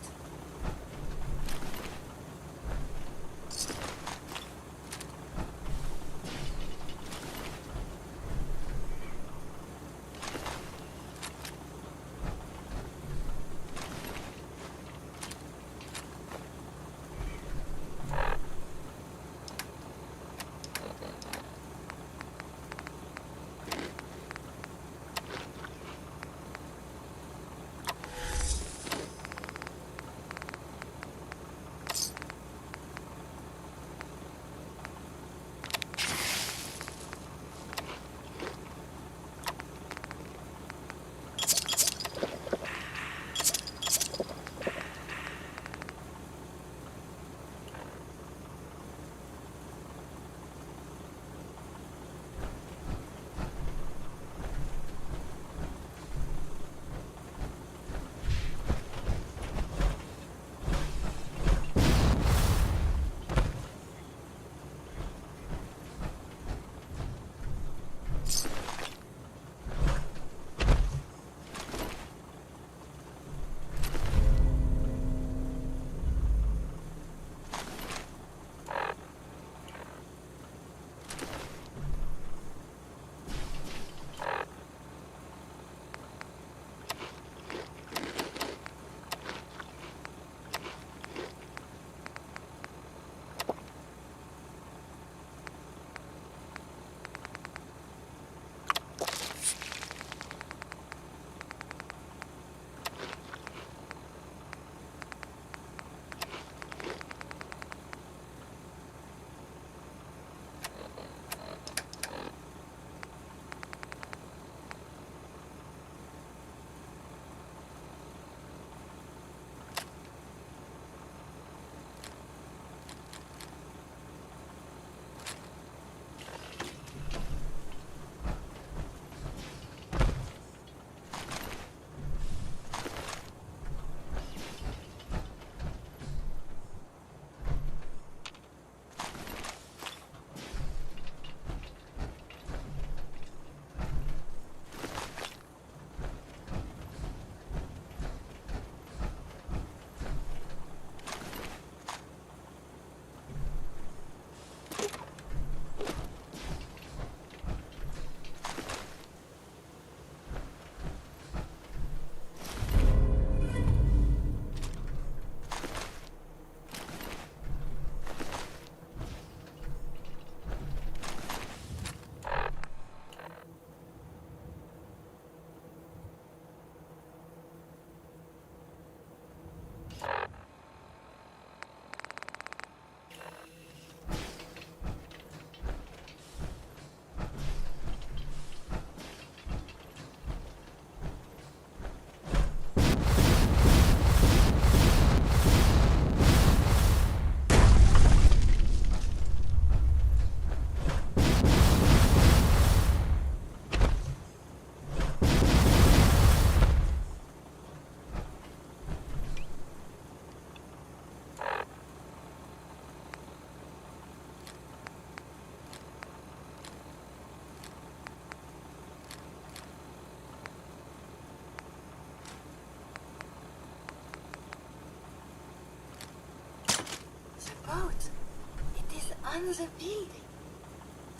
on the building.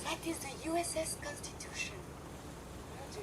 That is the USS Constitution. Mon Dieu.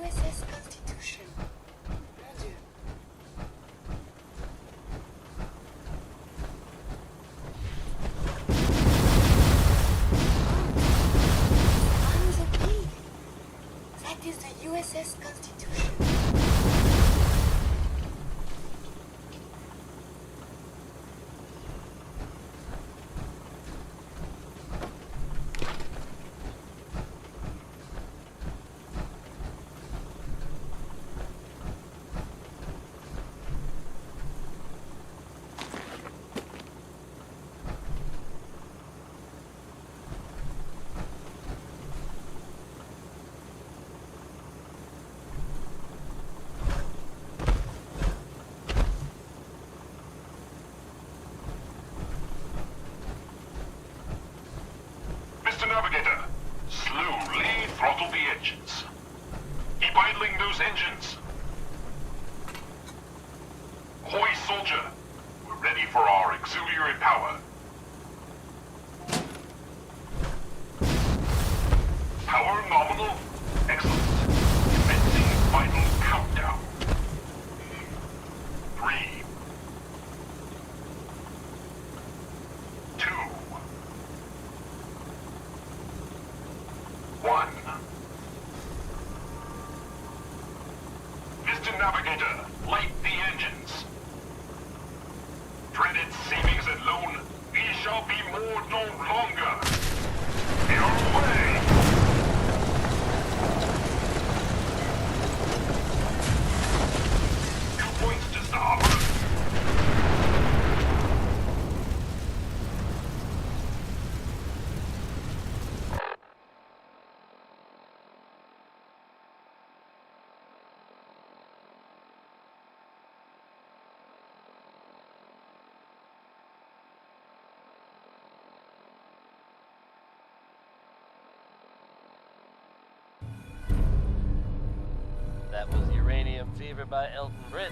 USS Constitution. Mon Dieu. On the building. That is the USS Constitution. Mr. Navigator, slowly throttle the engines. Keep idling those engines. Ahoy, soldier. We're ready for our auxiliary power. Power nominal. Excellent. Commencing final countdown. 3, 2, 1. Mr. Navigator, light the engines. Dreaded savings and loan, we shall be moored no longer. Your way! Points to starboard. That was Uranium Fever by Elton Britt.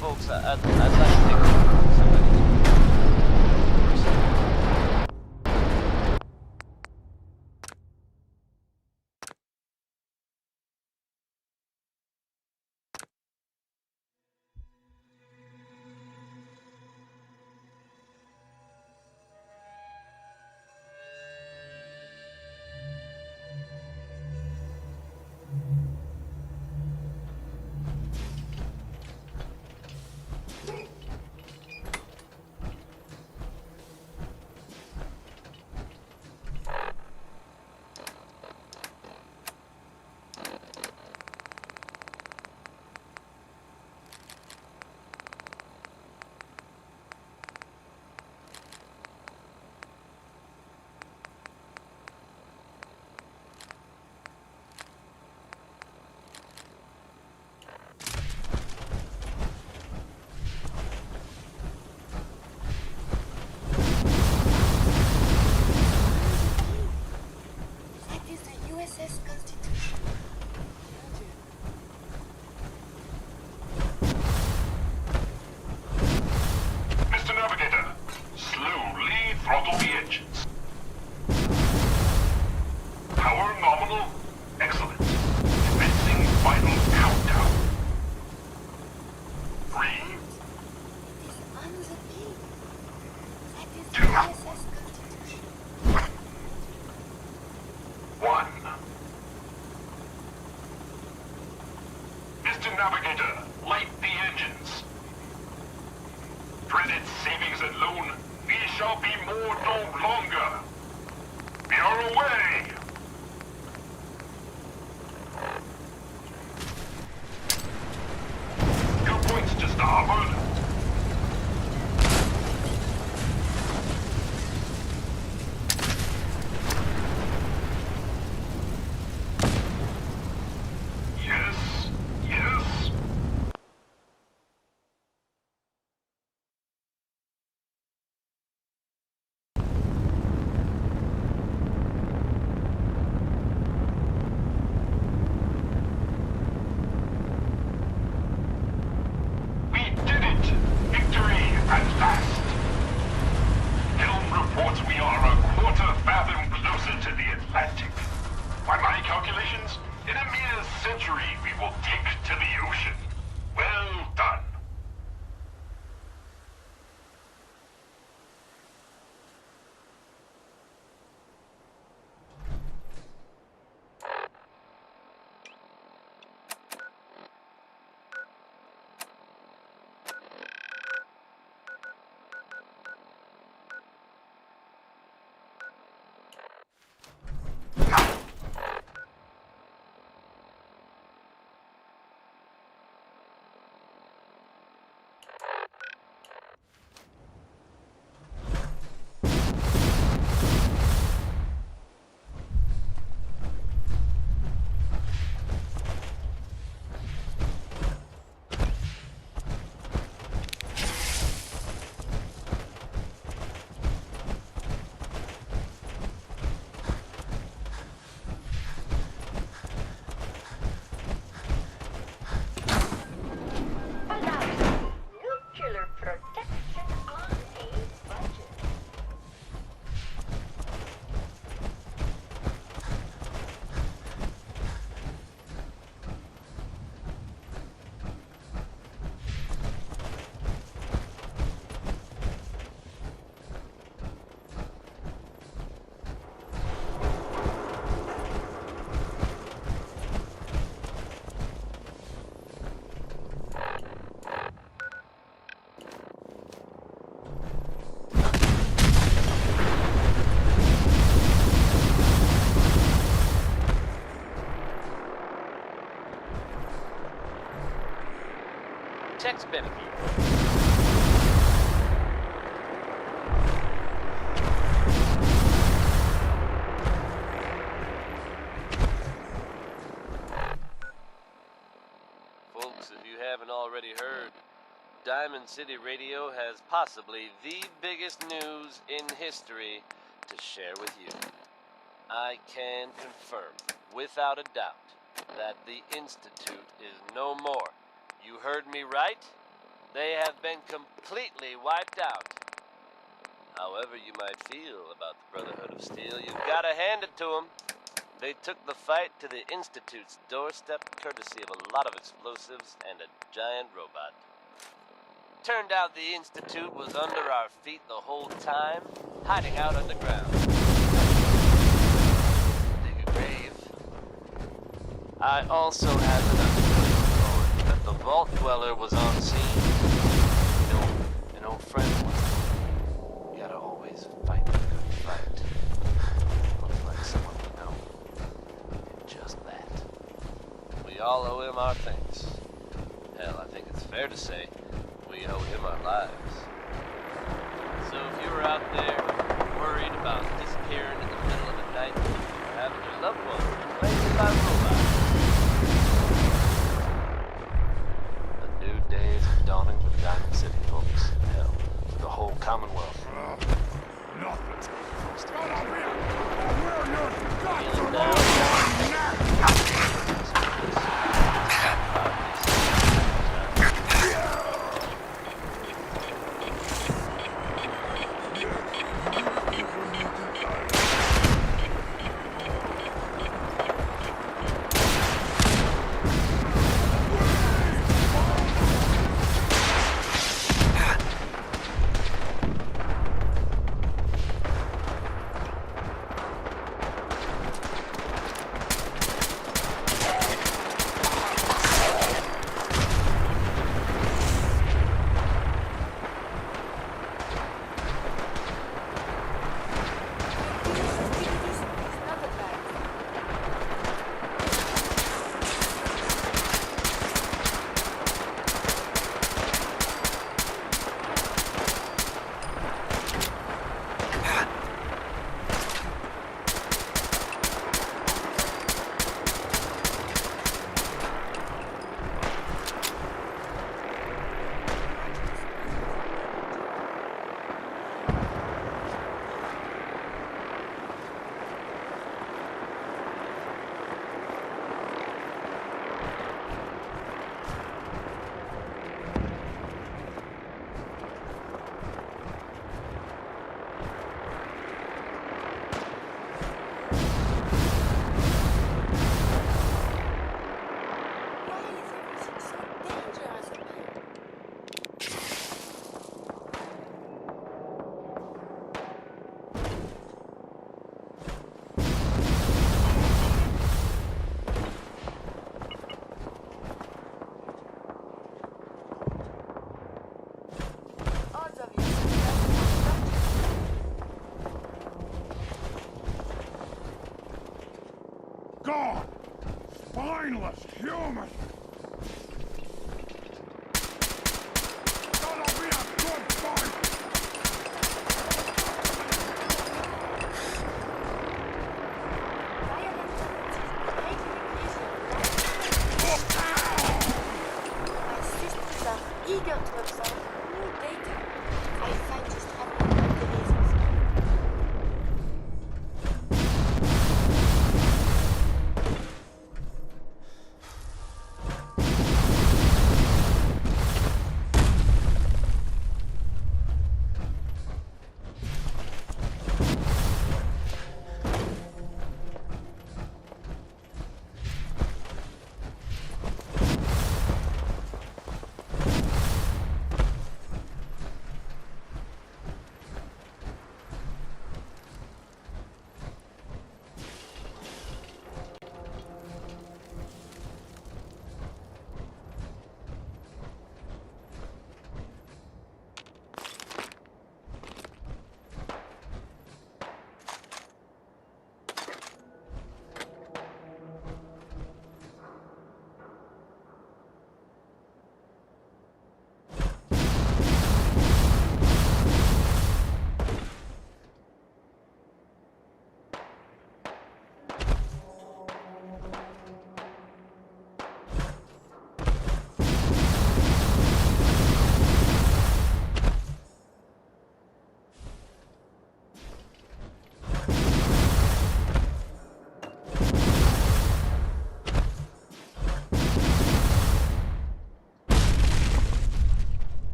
Folks, I'd like to take somebody. Navigator, light the engines. Dreaded savings and loan, we shall be more no longer. We are away! Your points to starboard. Yes, yes. We did it! Victory at last! Helm reports we are a quarter fathom closer to the Atlantic. By my calculations, in a mere century we will take to the ocean. Well done. Nuclear protection on a budget. Text benefit. Folks, if you haven't already heard, Diamond City Radio has possibly the biggest news in history to share with you. I can confirm, without a doubt, that the Institute is no more. You heard me right? They have been completely wiped out. However you might feel about the Brotherhood of Steel, you've got to hand it to them. They took the fight to the Institute's doorstep courtesy of a lot of explosives and a giant robot. Turned out the Institute was under our feet the whole time, hiding out underground. Dig a grave. I also have an underground that the Vault Dweller was on scene. You know, an old friend once. You gotta always fight the good fight. Looks like someone we know. And just that. We all owe him our thanks. Hell, I think it's fair to say we owe him our lives. So if you were out there worried about disappearing in the middle of the night or having your loved one replaced by robots, a new day is dawning for Diamond City, folks. Hell, for the whole Commonwealth. God! Spineless human! Gonna be a good fight! My systems are eager to absorb new data. I find this traveling organisms.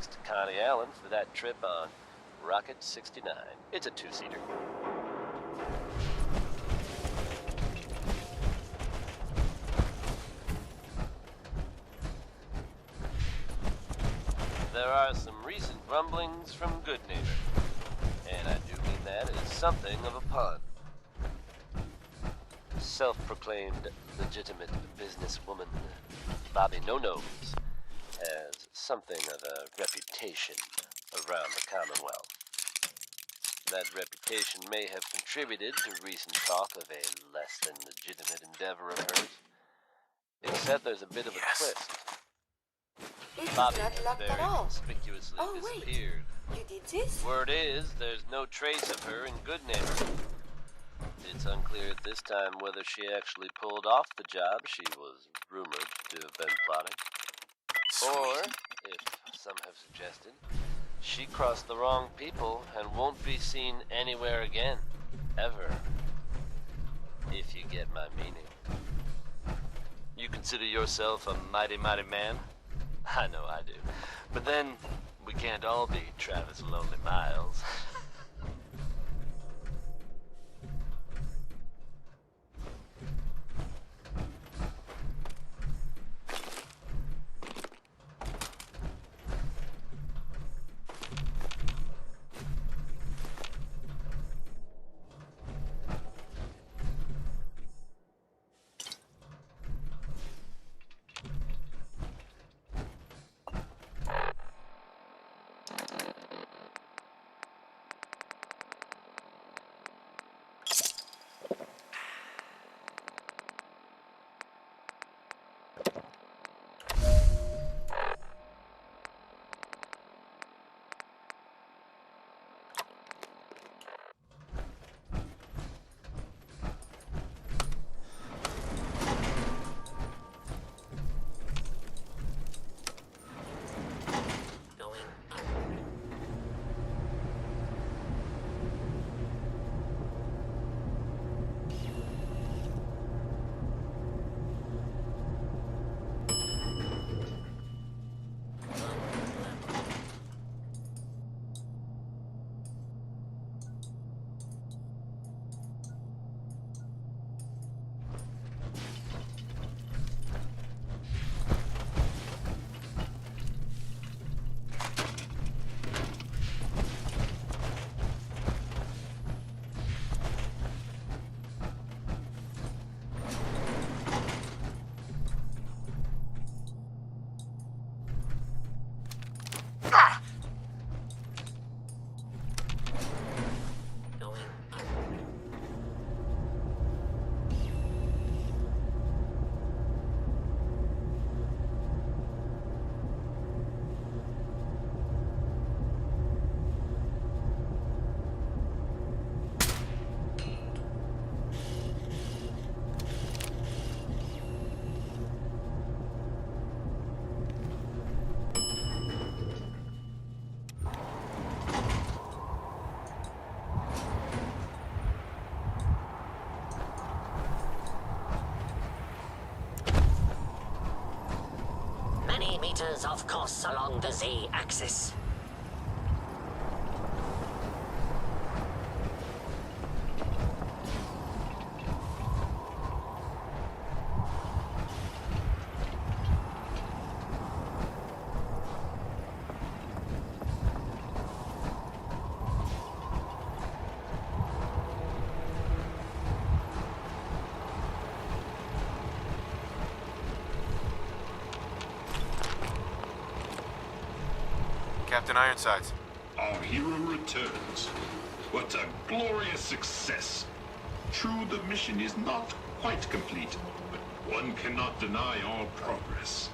thanks to Connie Allen for that trip on Rocket 69. It's a two-seater. There are some recent rumblings from Goodneighbor, and I do mean that as something of a pun. Self-proclaimed legitimate businesswoman Bobby No-Nose has something of a reputation around the Commonwealth. That reputation may have contributed to recent talk of a less than legitimate endeavor of hers. Except there's a bit of a twist. It Bobby is not has locked very at all. conspicuously Oh, wait. disappeared. You did this? Word is, there's no trace of her in Goodneighbor. It's unclear at this time whether she actually pulled off the job she was rumored to have been plotting. Or, if some have suggested, she crossed the wrong people and won't be seen anywhere again. Ever. If you get my meaning. You consider yourself a mighty, mighty man? I know I do. But then, we can't all be Travis Lonely Miles. Many meters off course along the Z-axis. Captain Ironsides. Our hero returns. What a glorious success. True, the mission is not quite complete, but one cannot deny our progress.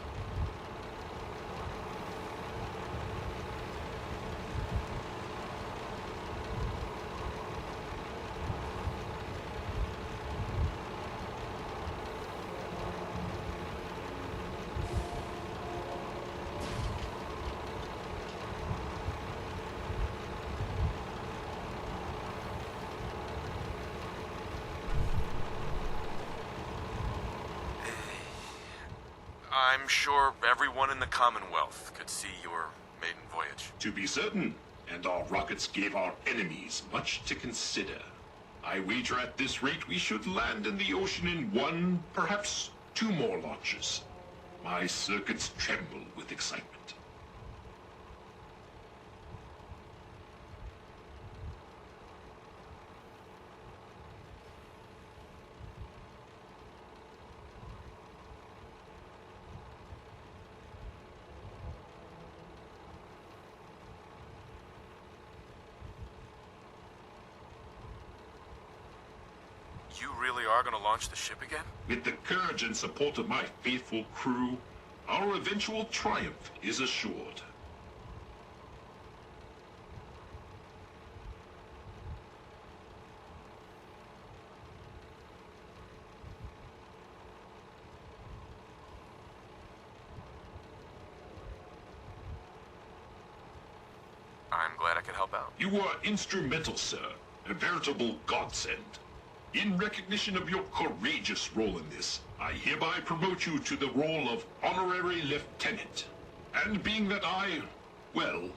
I'm sure everyone in the Commonwealth could see your maiden voyage? To be certain, and our rockets gave our enemies much to consider. I wager at this rate we should land in the ocean in 1, perhaps 2 more launches. My circuits tremble with excitement. You really are gonna launch the ship again? With the courage and support of my faithful crew, our eventual triumph is assured. I'm glad I could help out. You were instrumental, sir. A veritable godsend. In recognition of your courageous role in this, I hereby promote you to the role of Honorary Lieutenant. And being that I, well,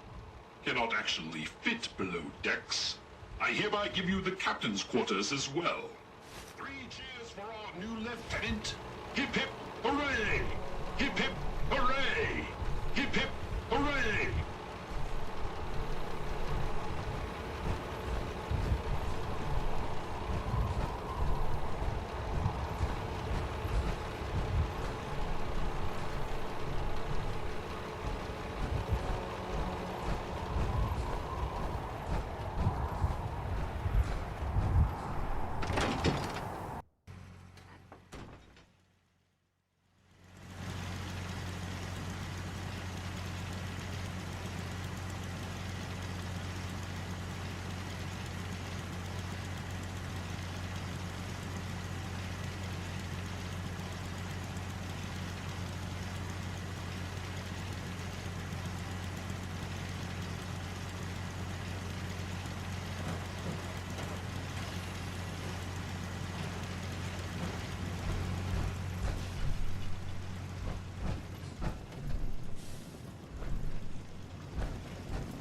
cannot actually fit below decks, I hereby give you the captain's quarters as well. 3 cheers for our new lieutenant. Hip hip hooray! Hip hip hooray! Hip hip hooray!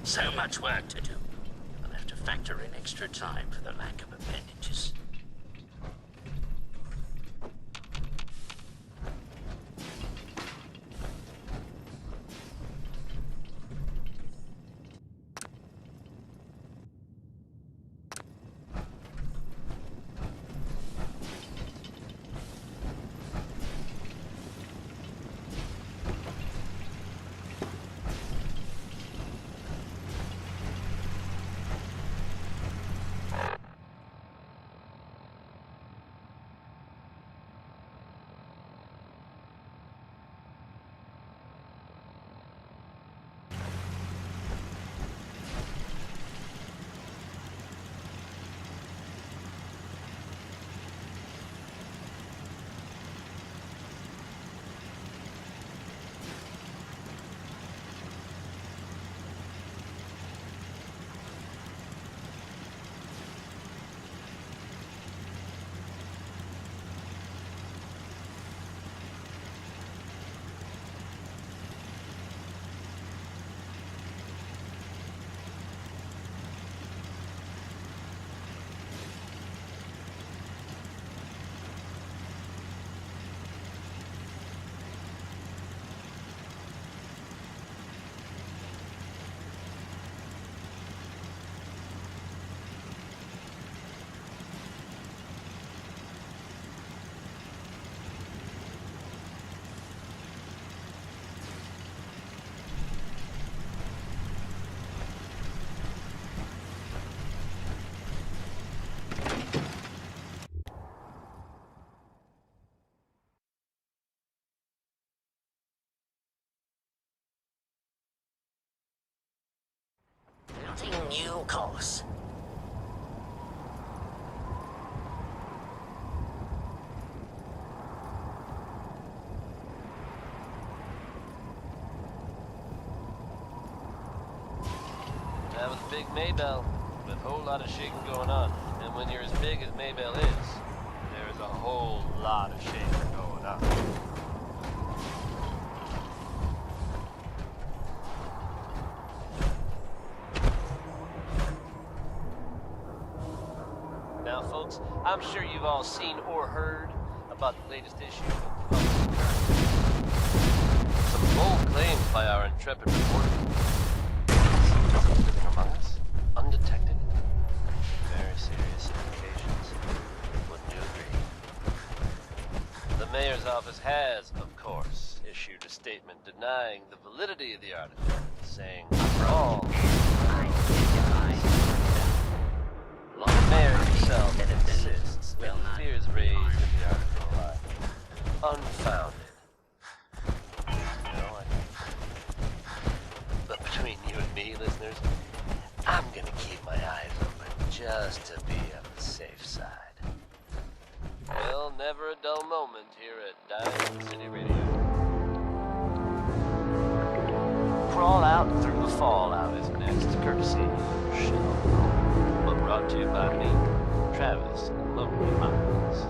So much work to do. I'll have to factor in extra time for the lack of appendages. Plotting new course. That was Big Maybell, with a whole lot of shaking going on. And when you're as big as Maybell is, there's a whole lot of shaking going on. I'm sure you've all seen or heard about the latest issue of the Public Current. Some bold claims by our intrepid reporter. Living among us, undetected. Very serious implications. Wouldn't you agree? The mayor's office has, of course, issued a statement denying the validity of the article, saying, all the mayor himself insists that the fears raised in the article are unfounded. But between you and me, listeners, I'm gonna keep my eyes open just to be on the safe side. Well, never a dull moment here at Diamond City Radio. Crawl Out Through the Fallout is next, courtesy of Shell. But brought to you by me, Travis, and Lonely Miles.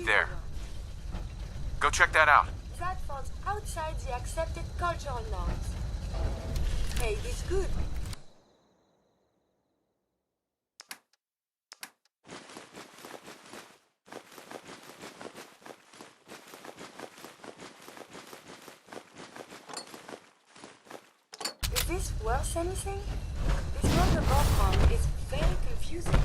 there. Go check that out. That falls outside the accepted cultural norms. Hey, it's good. Is this worth anything? This one the background is very confusing.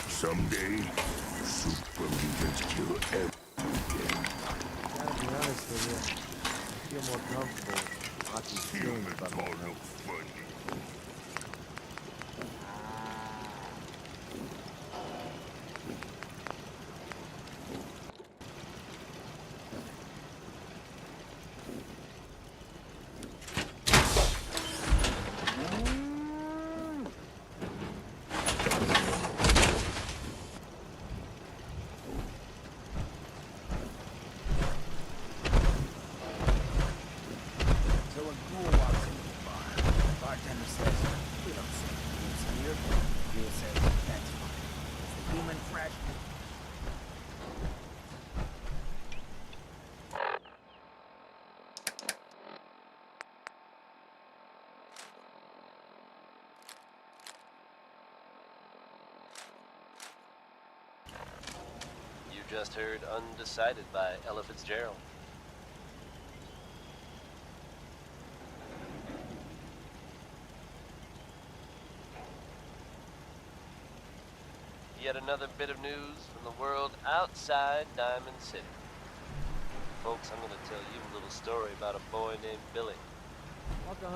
Someday, super mutants kill everything. Gotta be honest with you. I feel more comfortable watching films about my health. Just heard Undecided by Ella Fitzgerald. Yet another bit of news from the world outside Diamond City. Folks, I'm going to tell you a little story about a boy named Billy.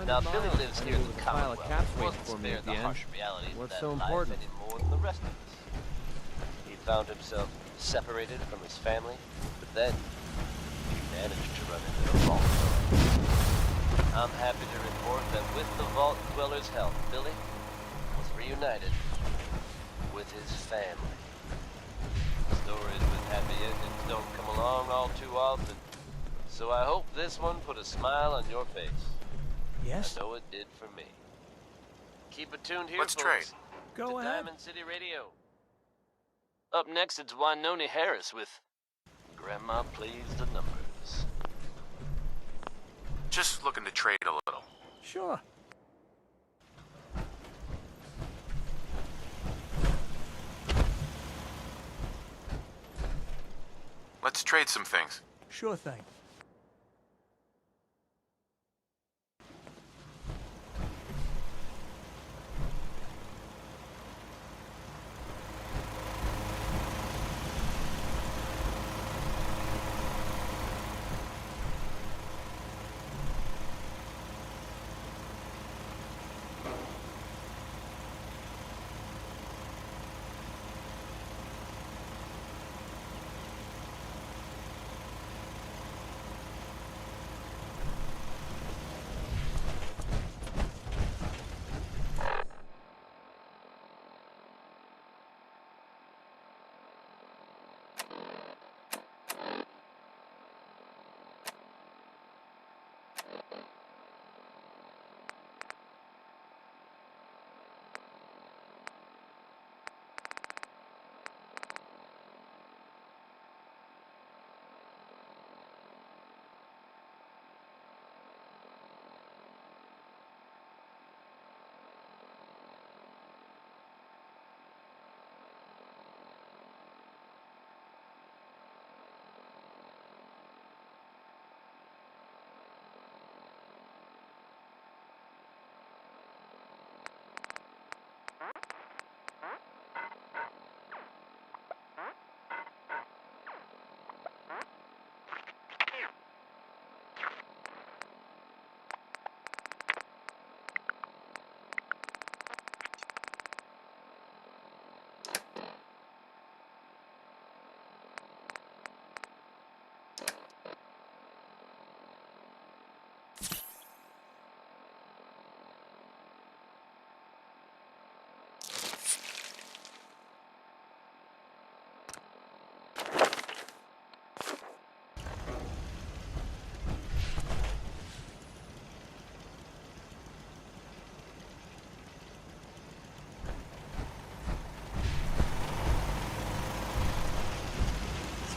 Now, Billy lives here in the Commonwealth. Wasn't spared the harsh realities of that life any more than the rest of us. He found himself separated from his family, but then he managed to run into the Vault Dweller. I'm happy to report that with the Vault Dweller's help, Billy was reunited with his family. Stories with happy endings don't come along all too often, so I hope this one put a smile on your face. Yes? I know it did for me. Keep it tuned here, Let's folks. trade. Go to ahead. Diamond City Radio. Up next, it's Wynoni Harris with Grandma Plays the Numbers. Just looking to trade a little. Sure. Let's trade some things. Sure thing.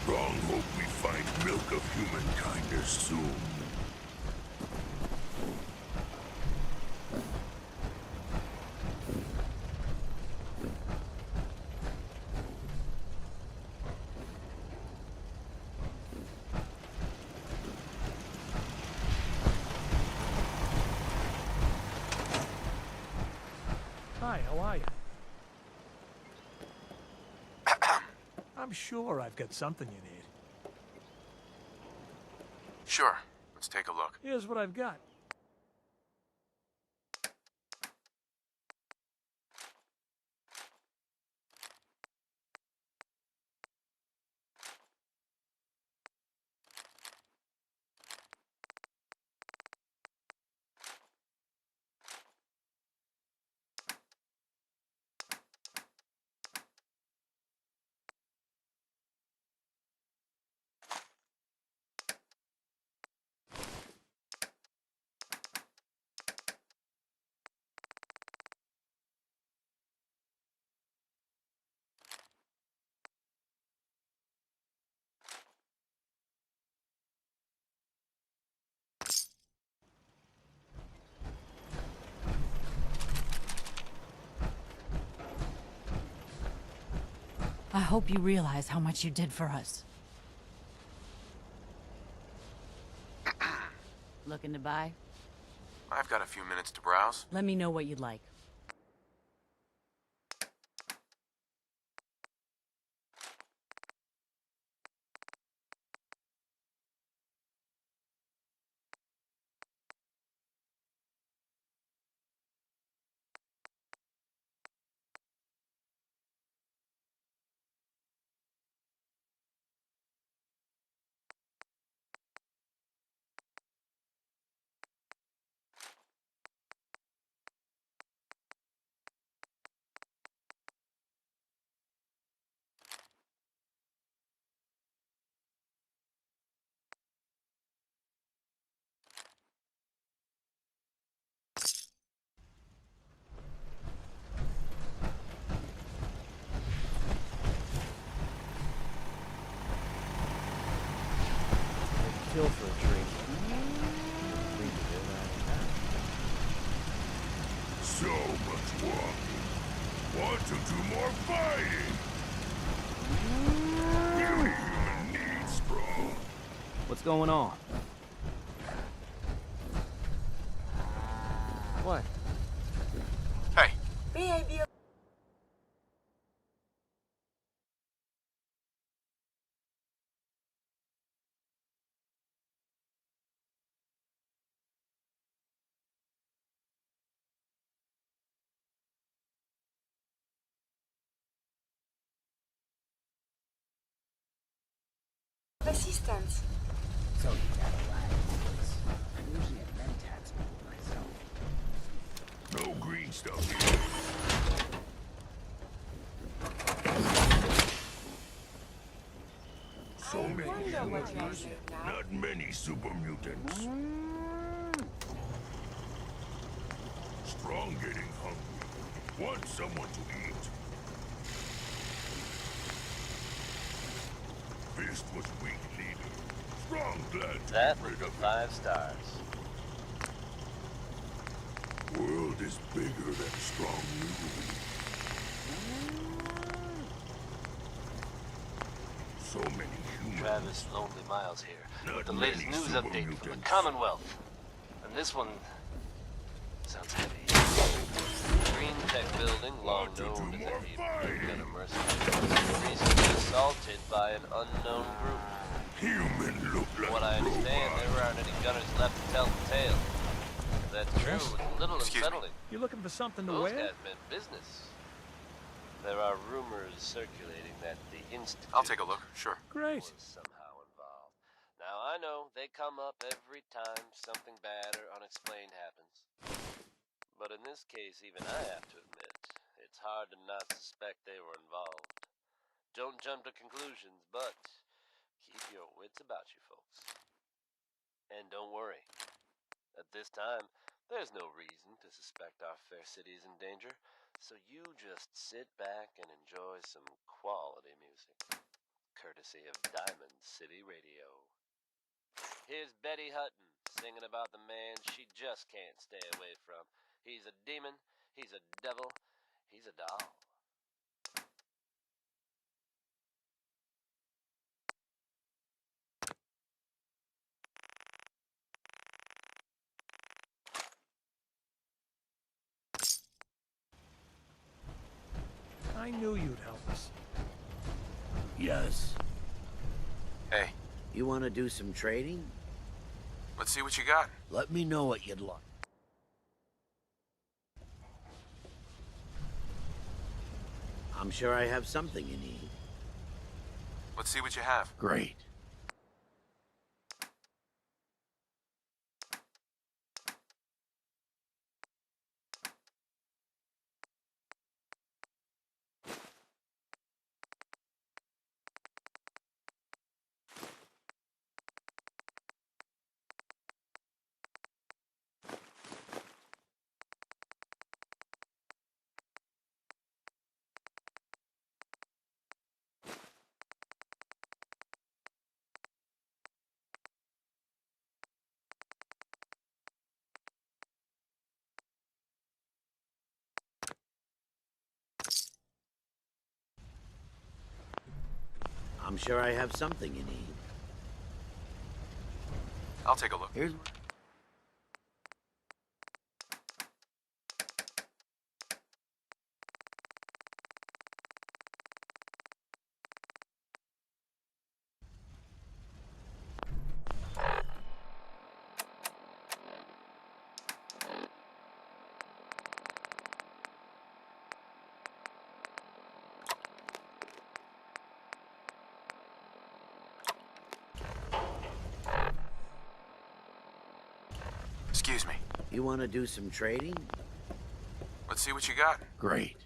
Strong hope we find milk of humankind soon. Hi, how are you? I'm sure I've got something you need. Sure. Let's take a look. Here's what I've got. I hope you realize how much you did for us. Looking to buy? I've got a few minutes to browse. Let me know what you'd like. feel for a drink. Think of it, So much walking. Want to do more fighting? Beauty human needs, bro. What's going on? What? Hey, May I be of assistance? So you gotta lie. I'm usually a Mentats myself. No green stuff here. So many humans. Not many super mutants. Strong getting hungry. Want someone to eat. Fist was weak leader. Strong glad to That get was rid the of 5 stars. World is bigger than Strong knew. So many humans. Travis Lonely Miles here, Not with the latest many news super update from the mutants. Commonwealth. And this one sounds heavy. Green Tech building, long known as a gunner mercenary, recently assaulted by an unknown group. Human look like From what I understand, there aren't any gunners left to tell the tale. If that's true, it's a little unsettling. You looking for something to Those wear? guys meant business. There are rumors circulating that the Institute I'll take a look, sure. Great. was somehow involved. Now I know they come up every time something bad or unexplained happens. But in this case, even I have to admit, it's hard to not suspect they were involved. Don't jump to conclusions, but keep your wits about you, folks. And don't worry. At this time, there's no reason to suspect our fair city is in danger, so you just sit back and enjoy some quality music, courtesy of Diamond City Radio. Here's Betty Hutton singing about the man she just can't stay away from. He's a demon, he's a devil, he's a doll. I knew you'd help us. Yes. Hey, You want to do some trading? let's see what you got. Let me know what you'd like. I'm sure I have something you need. Let's see what you have. Great. I'm sure I have something you need. I'll take a look. Here's... Excuse me. You want to do some trading? Let's see what you got. Great.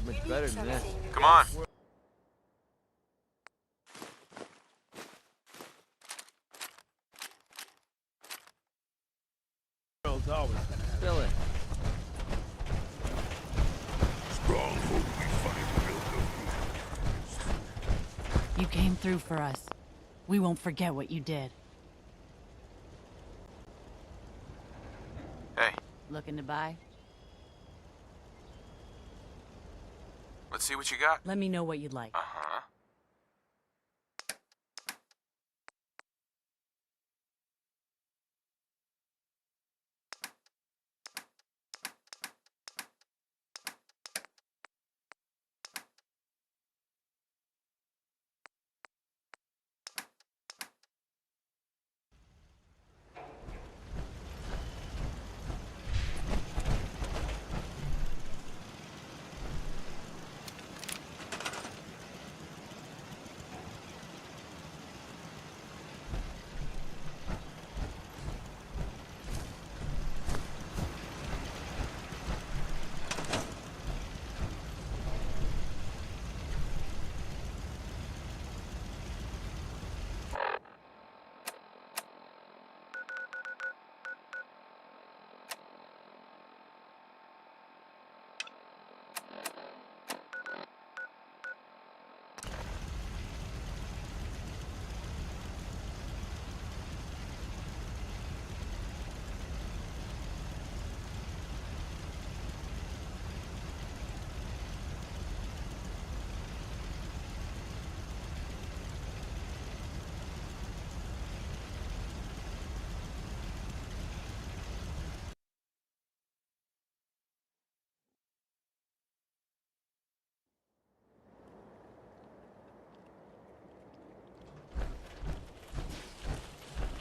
get much better than this. Come on. World's always gonna have Fill it. Stronghold will be funny to build those. You came through for us. We won't forget what you did. Hey, Looking to buy? let's see what you got. Let me know what you'd like. Uh-huh.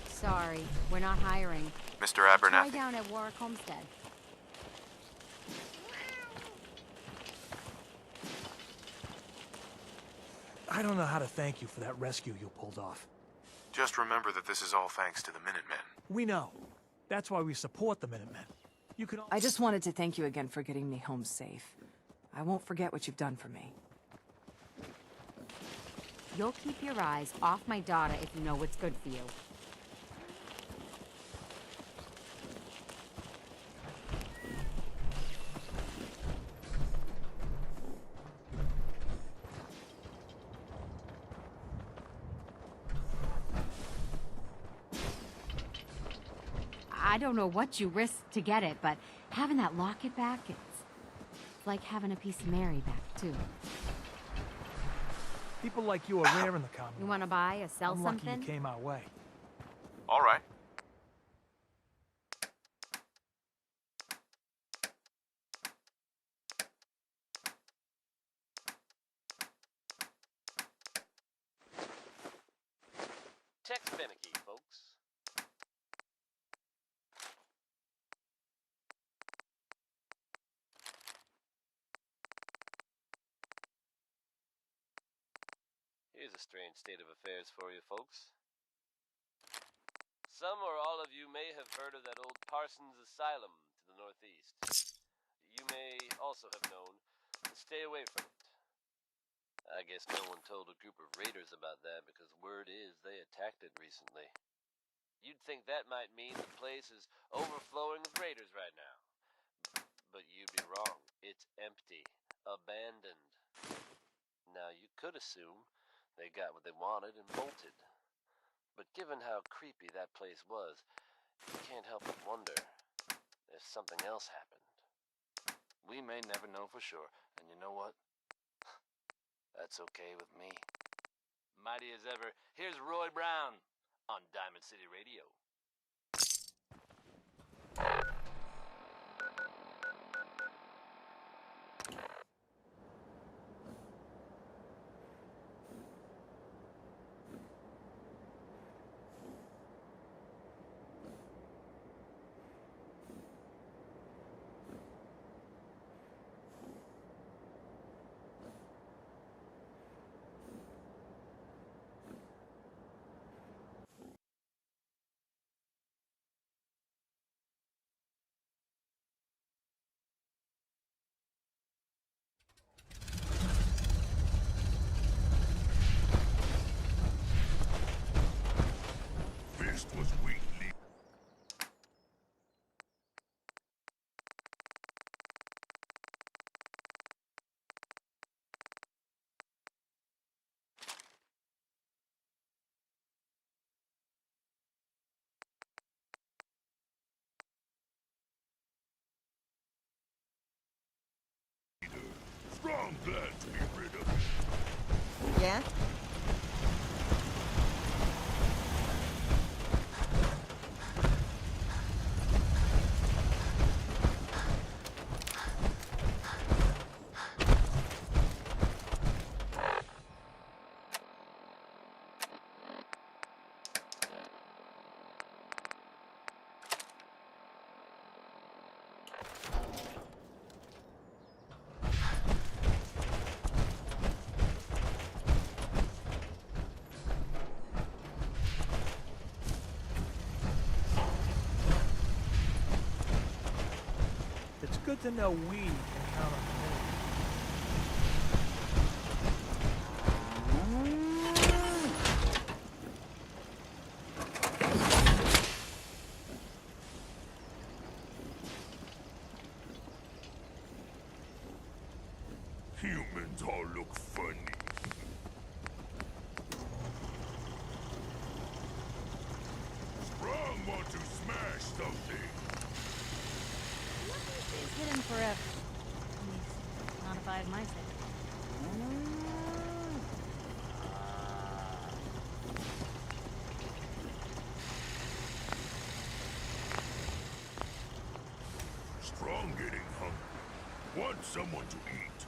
Sorry, we're not hiring. Mr. Try Abernathy. down at Warwick Homestead. I don't know how to thank you for that rescue you pulled off. Just remember that this is all thanks to the Minutemen. We know. That's why we support the Minutemen. You can. I just wanted to thank you again for getting me home safe. I won't forget what you've done for me. You'll keep your eyes off my daughter if you know what's good for you. I don't know what you risked to get it, but having that locket back, it's like having a piece of Mary back, too. People like you are rare in the Commonwealth. You want to buy or sell I'm something? lucky you came our way. All right. Text finicky, folks. Here's a strange state of affairs for you, folks. Some or all of you may have heard of that old Parsons Asylum to the northeast. You may also have known to stay away from it. I guess no one told a group of raiders about that because word is they attacked it recently. You'd think that might mean the place is overflowing with raiders right now. But you'd be wrong. It's empty. Abandoned. Now, you could assume they got what they wanted and bolted. But given how creepy that place was, you can't help but wonder if something else happened. We may never know for sure, and you know what? That's okay with me. Mighty as ever, here's Roy Brown on Diamond City Radio. I'm glad to be rid of it. Yeah? It's good to know we can count on you. Humans all look funny. Strong want to smash something. It's hidden forever. At least, not if I have my say. Strong getting hungry. Want someone to eat.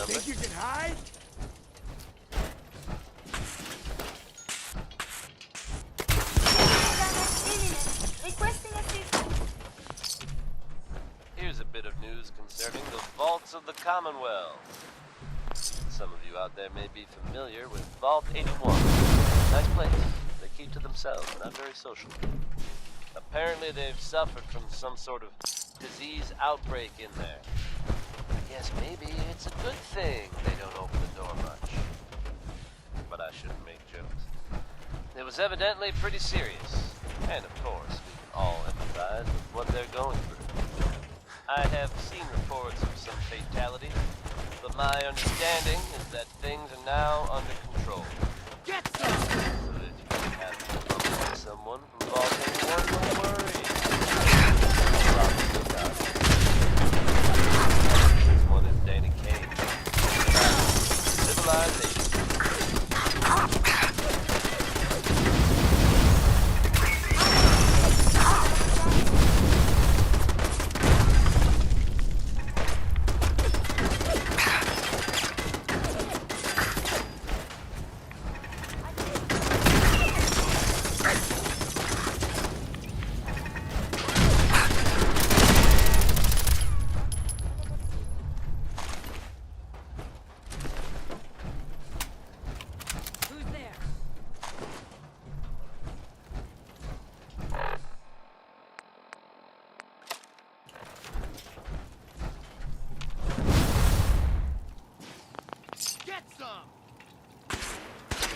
Think you can hide? Requesting assistance. Here's a bit of news concerning the vaults of of the Commonwealth. Some of you out there may be familiar with Vault 81. Nice place. They keep to themselves, not very social. Apparently they've suffered from some sort of disease outbreak in there. I guess maybe it's a good thing they don't open the door much. But I shouldn't make jokes. It was evidently pretty serious. And of course, we can all empathize with what they're going through. I have seen reports of some fatalities, but my understanding is that things are now under control. Get some! So that if you have to contact someone from Vault 81, don't worry. Probably about it. This one is Danny Kane. Civilization.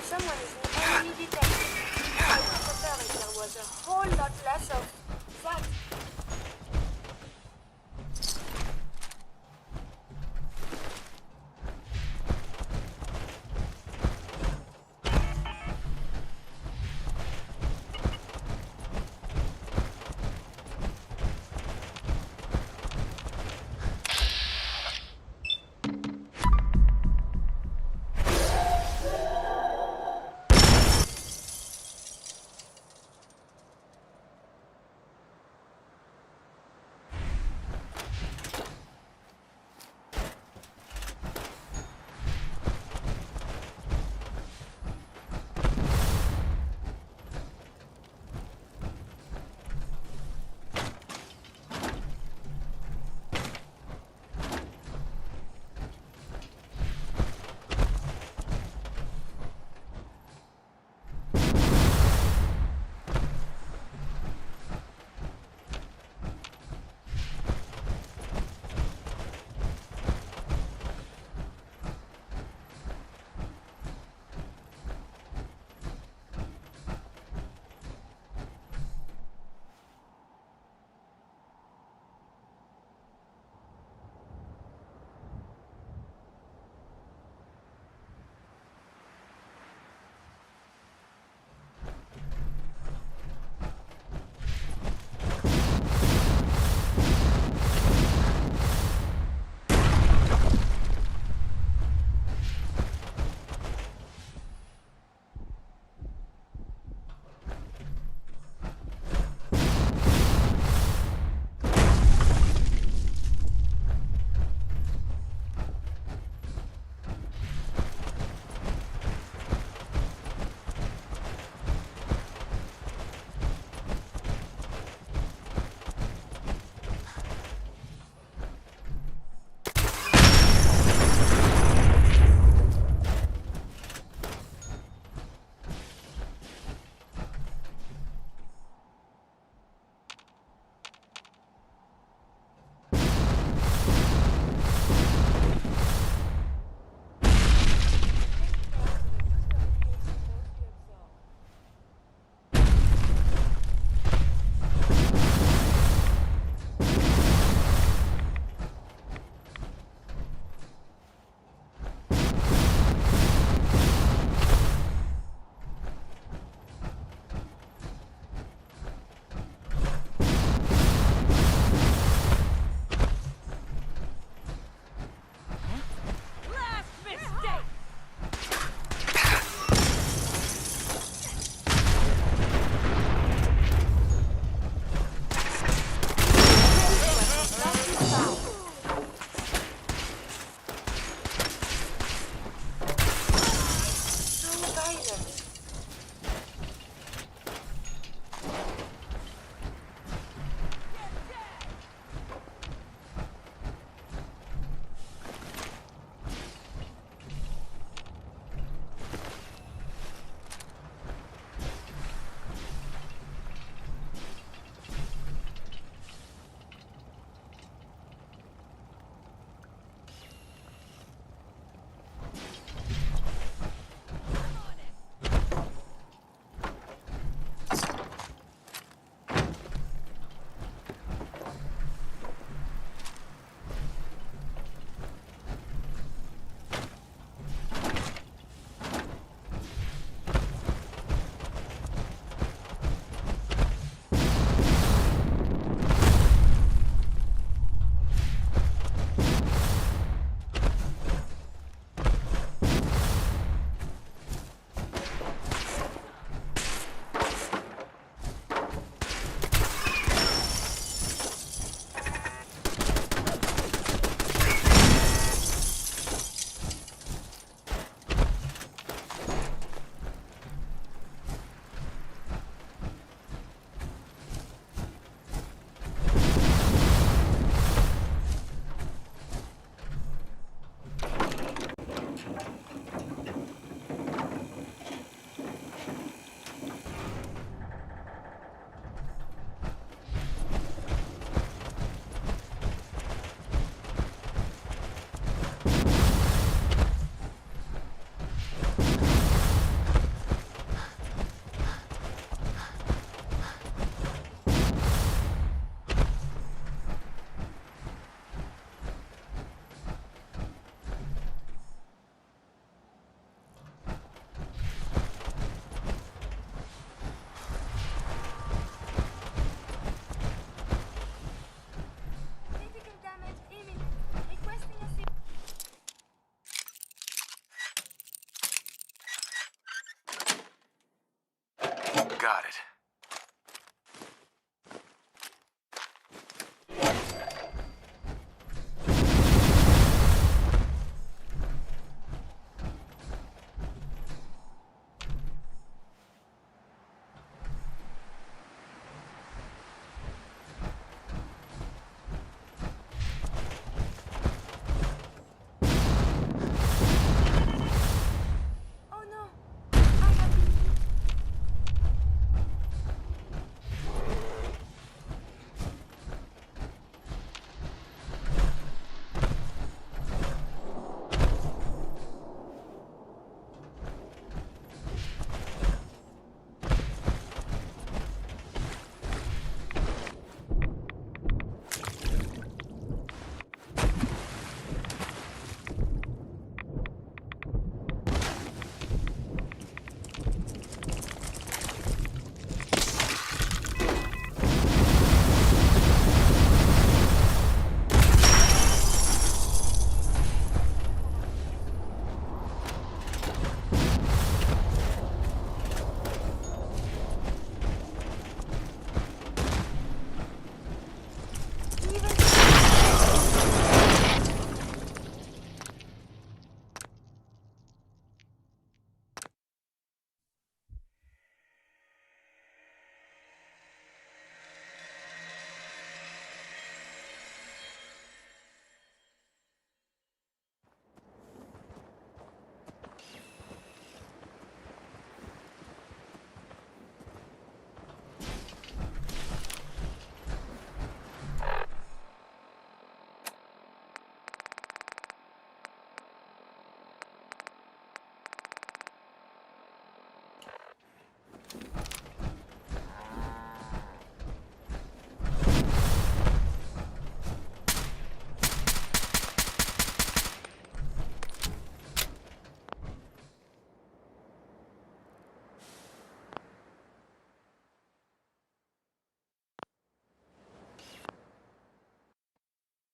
Someone is in enemy detection. I would prefer if there was a whole lot less of